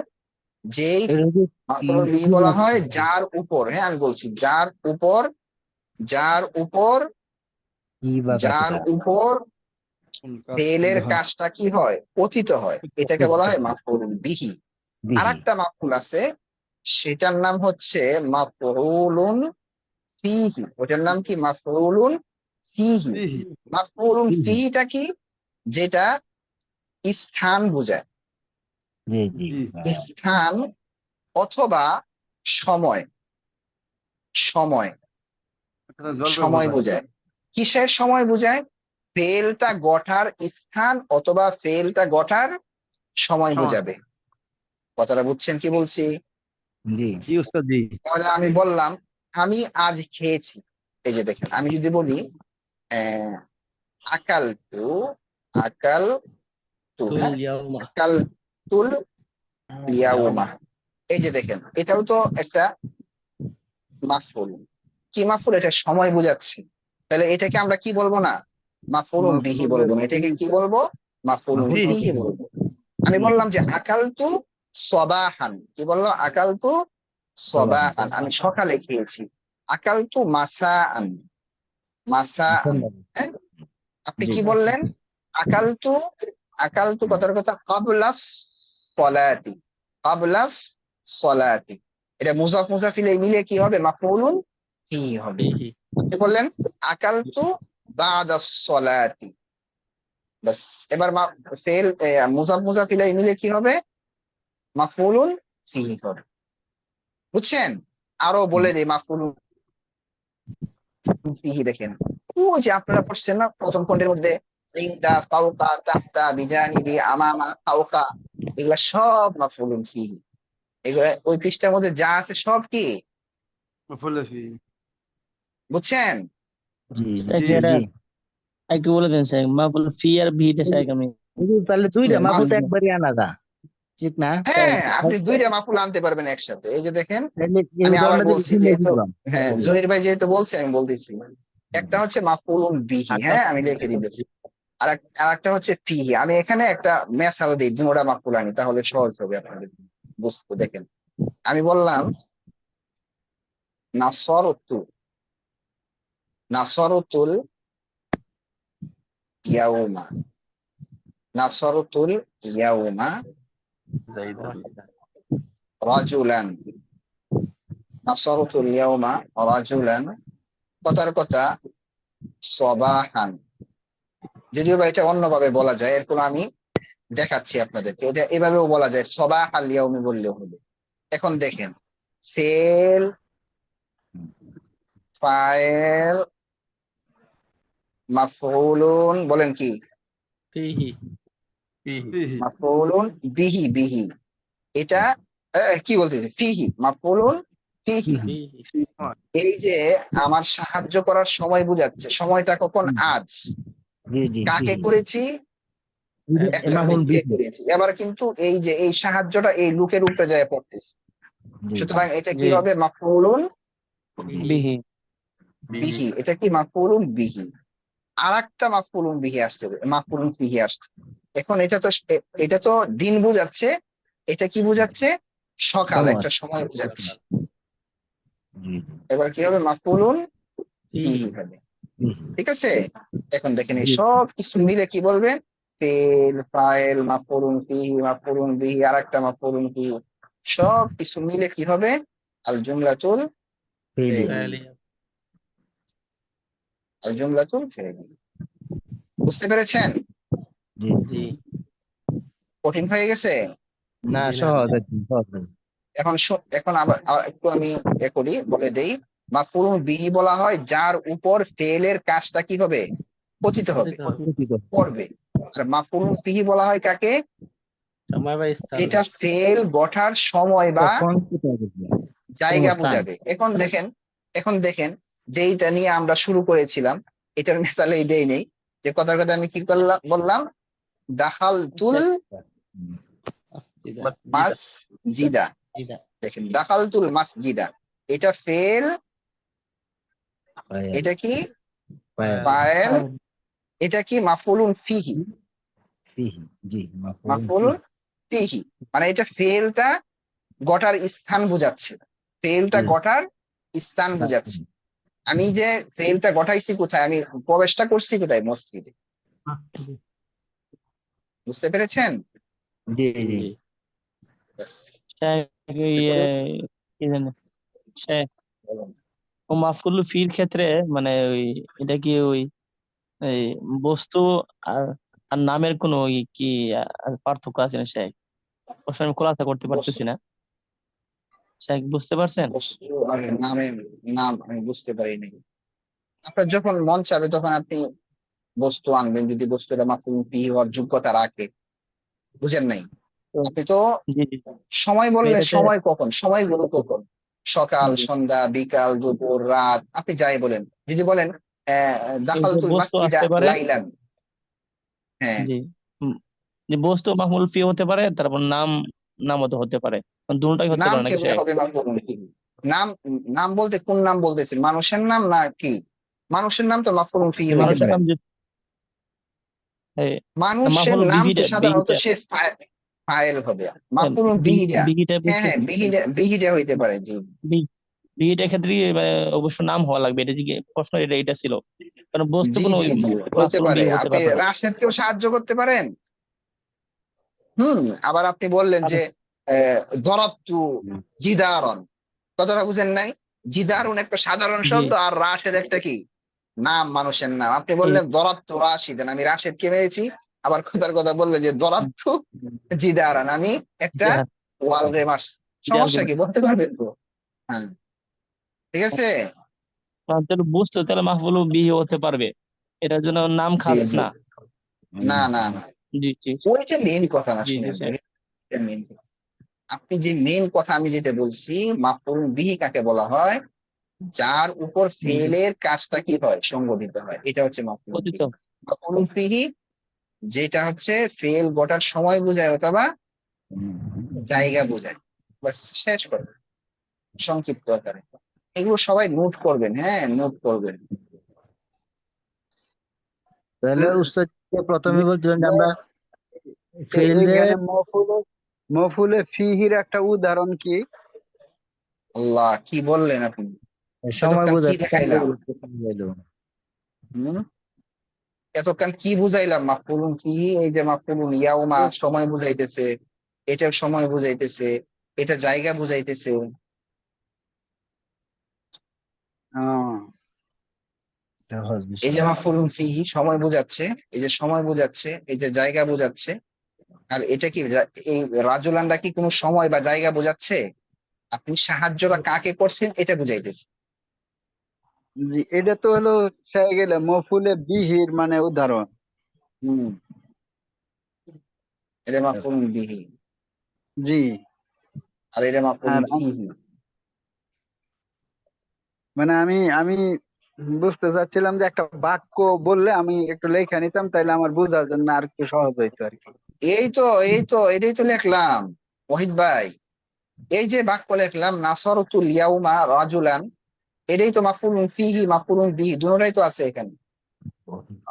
যেই, এটা হুজুর মাফউলুন বিহি কি বলা মাফ- হয় যার উপর, হ্যাঁ আমি বলছি যার উপর, যার উপর, কি বাত আছে যার তার? উপর কাজ ফেলের করলে হয়। কাজটা কি হয়? পতিত হয়, এটাকে বলা হয় মাফউলুন বিহি। আর বিহি। একটা মাফউল আছে, সেটার নাম হচ্ছে মাফউলুন ফিহি। ওটার নাম কি? মাফউলুন ফিহি। বিহি। মাফউলুন বিহি। ফিহিটা কি? যেটা স্থান বোঝায়, জি জি। স্থান অথবা সময়, সময়, জলবে সময় বোঝায়। বোঝায়। কিসের সময় বোঝায়? ফেলটা গঠার স্থান অথবা ফেলটা গঠার সময় সময়। বোঝাবে। কথাটা বুঝছেন কি বলছি? জি জি উস্তাদ জি। তাহলে আমি বললাম আমি আজ খেয়েছি। এই যে দেখেন, আমি যদি বলি আহ আকাল তু, আকাল তু, তুল হ্যাঁ, ইয়াউমা। আকাল তুল ইয়াউমা, এই যে দেখেন এটাও তো একটা মাফউল। কি মাফউল? এটা সময় বোঝাচ্ছে। তাহলে এটাকে আমরা কি বলবো না, মাফউলুন বিহি বলবো না, এটাকে কি বলবো, মাফউলুন বিহি। বিহি বলবো। আমি বললাম যে আকালতু সবাহান, কি বললো, আকালতু সবাহান, আমি সকালে খেয়েছি। আকালতু মাসাআন, মাসাআন, হ্যাঁ। আপনি জি কি বললেন, আকালতু, আকালতু কথার কথা ক্বাবলাস সলাতি, ক্বাবলাস সলাতি, এটা মুজাফ মুজাফ ইলাইহি মিলে কি হবে, মাফউলুন ফিহি হবে। ফিহি। আপনি বললেন আকালতু বাদাস সলাতি, বাস। এবার ফেল মুজাফ মুজাফ ইলাইহি মিলে কি হবে, মাফউলুন ফিহি হবে। বুঝছেন? আরো বলে দিই মাফউলুন ফিহি, দেখেন ওই যে আপনারা পড়ছেন না প্রথম খণ্ডের মধ্যে, ইনদা, ফাওকা, তাহতা, বিজানিবি, আমামা, ফাওকা, এগুলা সব মাফউলুন ফিহি। এগুলা ওই পৃষ্ঠার মধ্যে যা আছে সব কি, বুঝছেন? জি শেখ এটা জি। একটু বলে দেন শেখ, মাহফুল ফি আর ভিটা শেখ আমি হুজুর, তাহলে দুইটা বুঝছেন মাহফুজ বুঝলাম। একবারই আনা যা, ঠিক না? হ্যাঁ, আপনি দুইটা মাফুল আনতে পারবেন একসাথে। এই যে দেখেন, তাহলে এই আমি আবার উদাহরণটা বলছি, দিলে যেহেতু বুঝলাম। হ্যাঁ জহির ভাই যেহেতু বলছে আমি বলতেছি। একটা হচ্ছে মাফউলুন বিহি, হ্যাঁ আমি লিখে দিতেছি। আর একটা হচ্ছে ফিহি। আমি এখানে একটা মেসাল দিই, দুটোটা মাফুল আনি, তাহলে সহজ হবে আপনাদের বুঝতে। দেখেন, আমি বললাম নাসরতু, নাসরতুল ইয়াউমা, নাসরতুল ইয়াউমা রাজুলান, নাসরতুল ইয়াউমা রাজুলান, কথার কথা সবাহান। যদিও বা এটা অন্যভাবে বলা যায়, এরপর আমি দেখাচ্ছি আপনাদেরকে। এটা এভাবেও বলা যায়, সবাহ আল ইয়াউমি বললেও হবে। এখন দেখেন, ফেল, ফাইল, মাফউলুন, বলেন কি, ফিহি। মাফউলুন বিহি, বিহি, এটা কি বলতেছে, ফিহি, মাফউলুন ফিহি। ফিহি। এই যে আমার সাহায্য করার সময় বুঝাচ্ছে, সময়টা কখন, আজ। জি জি কাকে জি। করেছি, একটা মাহফুল লোককে বিহি। করেছি। এবার কিন্তু এই যে এই সাহায্যটা এই লোকের উপরে যায় পড়তেছে, জি সুতরাং এটা কি জি হবে, মাফউলুন বিহি। বিহি। এটা কি মাফউলুন বিহি। আর একটা মাফউলুন বিহি আসছে, মাফউলুন ফিহি আসছে। এখন এটা তো দিন বোঝাচ্ছে, এটা কি বোঝাচ্ছে, সকাল, সময়। একটা সময় বোঝাচ্ছে। জি এবার কি হবে, মাফউলুন ফিহি। ফিহি হবে। বিহি। ঠিক আছে? এখন দেখেন এই জি সব কিছু মিলে কি বলবেন, ফেল, ফাইল, মাফউলুন ফিহি, মাফউলুন বিহি, আর একটা মাফউলুন ফিহি, সব কিছু মিলে কি হবে, আল জুমলাতুল ফেলিয়া। ফেলিয়া, আল জুমলাতুল ফেলিয়া। বুঝতে পেরেছেন? জি জি। কঠিন হয়ে গেছে? না, জি না। সহজ একদম সহজ। এখন আবার আবার একটু আমি করি, বলে দেই। মাফউলুন বিহি বলা হয় যার উপর ফেলের কাজটা কি হবে, পতিত হবে, পতিত হবে। পতিত। পড়বে। আর মাফউলুন বিহি বলা হয় কাকে, সময় বা স্থান। এটা ফেল গঠার সময় বা কখন কোথায় দেখবে? জায়গা সমস্থান। বোঝাবে। এখন দেখেন যেইটা নিয়ে আমরা শুরু করেছিলাম, এটার মেসালে এইটাই নেই। যে কথার কথা আমি কি করলাম, বললাম দাখাল তুল আসজিদা। মাস জিদা। জিদা। দেখেন দাখাল তুল মাস জিদা, এটা ফেল, ফাইল। এটা কি ফাইল। ফাইল, এটা কি মাফউলুন ফিহি, ফিহি। জি, মাফউল মাফউলুন ফিহি। মানে এটা ফেলটা গটার স্থান বোঝাচ্ছে, ফেলটা ফিহি। গটার স্থান বোঝাচ্ছে। আমি যে ফেলটা গঠাইছি কোথায়, আমি প্রবেশটা করছি কোথায়, মসজিদে। বুঝতে পেরেছেন? জি জি। জি। ব্যাস। শেখ এরপরে কি জানি শেখ, বলুন। ও মাফুল ফির ক্ষেত্রে মানে ওই এটা কি ওই এই বস্তু আর আর নামের কোনো ওই কি পার্থক্য আছে না শেখ? অবশ্য আমি খোলাসা করতে পারতেছি না। শেখ বুঝতে পারছেন? বস্তু আর নামের নাম আমি বুঝতে পারিনি। আপনার যখন মন চাবে তখন আপনি বস্তু আনবেন, যদি বস্তুটা মাফুল বিহি হওয়ার যোগ্যতা রাখে। বুঝেন নাই? তো আপনি তো জি জি সময় বললে এটাতে সময় কখন, সময়গুলো কখন, সকাল, জি সন্ধ্যা, বিকাল, দুপুর, রাত, আপনি যাই বলেন। যদি বলেন যে দাখালতুল বস্তু মাসজিদা আসতে পারে লাইলান, হ্যাঁ, জি উম, যে বস্তু মাহমুল ফি হতে পারে, তারপর নাম নামও হতে পারে, দুটোটাই হতে নাম পারে নাকি কেমনে সাহেব? হবে মাফউলুন বিহি? নাম, নাম বলতে কোন নাম বলতেছেন, মানুষের নাম না কি? মানুষের নাম তো মাফউলুন বিহি যে হইতে মানুষের পারে নাম না। যে মানুষের মাহমুল নাম তো বিহিটা সাধারণত বিহিটা সে ফাইল হবে, মাফউলুন বিহিটা, বিহিটা হ্যাঁ বুঝতে হ্যাঁ, বিহিটা বিহিটা হইতে পারে, জি জি। বিহিটার ক্ষেত্রে অবশ্য নাম হওয়া লাগবে, এটা প্রশ্ন এটা ছিল, কারণ বস্তু জি কোনো জি জি, হতে মাফুল পারে। বিহি হতে আপনি পারবে না। রাশেদকেও সাহায্য করতে পারেন। আবার আপনি বললেন যে দরাবতু জিদারন, কথাটা বুঝেন নাই? জিদারুন একটা সাধারণ জি শব্দ, আর রাশেদ একটা কি নাম, মানুষের নাম। আপনি এই বললেন দরাবতু রাশিদান, আমি রাশেদকে মেরেছি। আবার কথার কথা বললেন যে দরাবতু জিদারান, আমি একটা দেহার ওয়াল রে মারছি। সমস্যা কি বলতে পারবেন তো? হ্যাঁ, ঠিক আছে। তাহলে বুঝতে, তাহলে মাহফুল বিহি হতে পারবে, এটার জন্য নাম জি খাস জি, না। না না না, জি জি ওইটা মেইন কথা না, জি জি শুনেন স্যার। ওইটা মেইন। আপনি যে মেইন কথা আমি যেটা বলছি, মাফউল বিহি কাকে বলা হয়? যার উপর ফেলের কাজটা কি হয়, সংগঠিত হয়, এটা হচ্ছে মাফউল পতিত বিহি। মাফউল বিহি যেটা হচ্ছে ফেল ঘটার সময় বোঝায় অথবা জায়গা বোঝায়, বাস, শেষ করে সংক্ষিপ্ত আকারে। এগুলো সবাই নোট করবেন, হ্যাঁ নোট করবেন। তাহলে উস্তাদ প্রথমে বলছিলেন যে আমরা ফিল্ডে এইখানে মফুলে ফিহির একটা উদাহরণ কি? আল্লাহ, কি বললেন আপনি? সময় এতক্ষণ কি বোঝাতে দেখাইলাম? হম এতক্ষণ কি বুঝাইলাম? মাফউলুন ফিহি, এই যে মাফউলুন ইয়াউমা সময় বুঝাইতেছে, এটা সময় বুঝাইতেছে, এটা জায়গা বুঝাইতেছে। আহ, সহজ এই বিষয়। যে মাফউলুন ফিহি সময় বোঝাচ্ছে, এই যে সময় বোঝাচ্ছে, এই যে জায়গা বোঝাচ্ছে। আর এটা কি এই রাজুলানরা কি কোনো সময় বা জায়গা বোঝাচ্ছে? আপনি সাহায্যটা কাকে করছেন এটা বুঝাইতেছে। জি, এটা তো হলো গেলে মফুলে বিহির মানে উদাহরণ। হম এটা মাফউলুন বিহি, জি। আর এটা মাফউলুন আর ফিহি। মানে আমি আমি বুঝতে চাচ্ছিলাম যে একটা বাক্য বললে আমি একটু লেখা নিতাম, তাইলে আমার বোঝার জন্য আর একটু সহজ হইতো আর কি। এই তো, এটাই তো লিখলাম ওয়াহিদ ভাই। এই যে বাক্য লিখলাম নাসরতুল ইয়াউমা রাজুলান, এটাই তো মাফউলুন ফিহি মাফউলুন বিহি দুটোটাই তো আছে এখানে।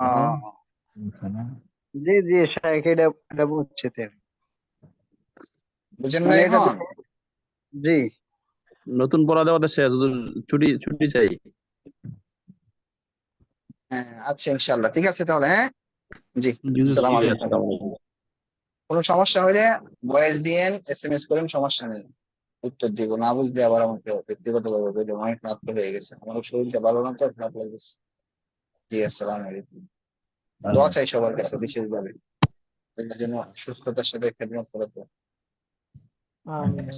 আহ, জি জি শাইখ, এটা এটা বুঝছি তো। বুঝেন না মানে এটা এখন? জি। নতুন পড়া দেওয়াতে শেষ হুজুর, ছুটি ছুটি চাই। হ্যাঁ আচ্ছা, ইনশাআল্লাহ, ঠিক আছে তাহলে, হ্যাঁ। জি, জি জি আসসালামু জি স্যার। আলাইকুম। আসসালামু আলাইকুম। কোনো সমস্যা হলে ভয়েস দিয়েন, এসএমএস করেন, সমস্যা নেই, উত্তর দিব। না বুঝলে আবার আমাকে ব্যক্তিগত ভাবে বলবেন, অনেক রাত হয়ে গেছে, আমার শরীরটা ভালো না তো, খারাপ লাগছে। জি, আসসালামু আলাইকুম। দোয়া চাই সবার কাছে বিশেষভাবে, এটার জন্য সুস্থতার সাথে খেদমত করা তো। আমিন।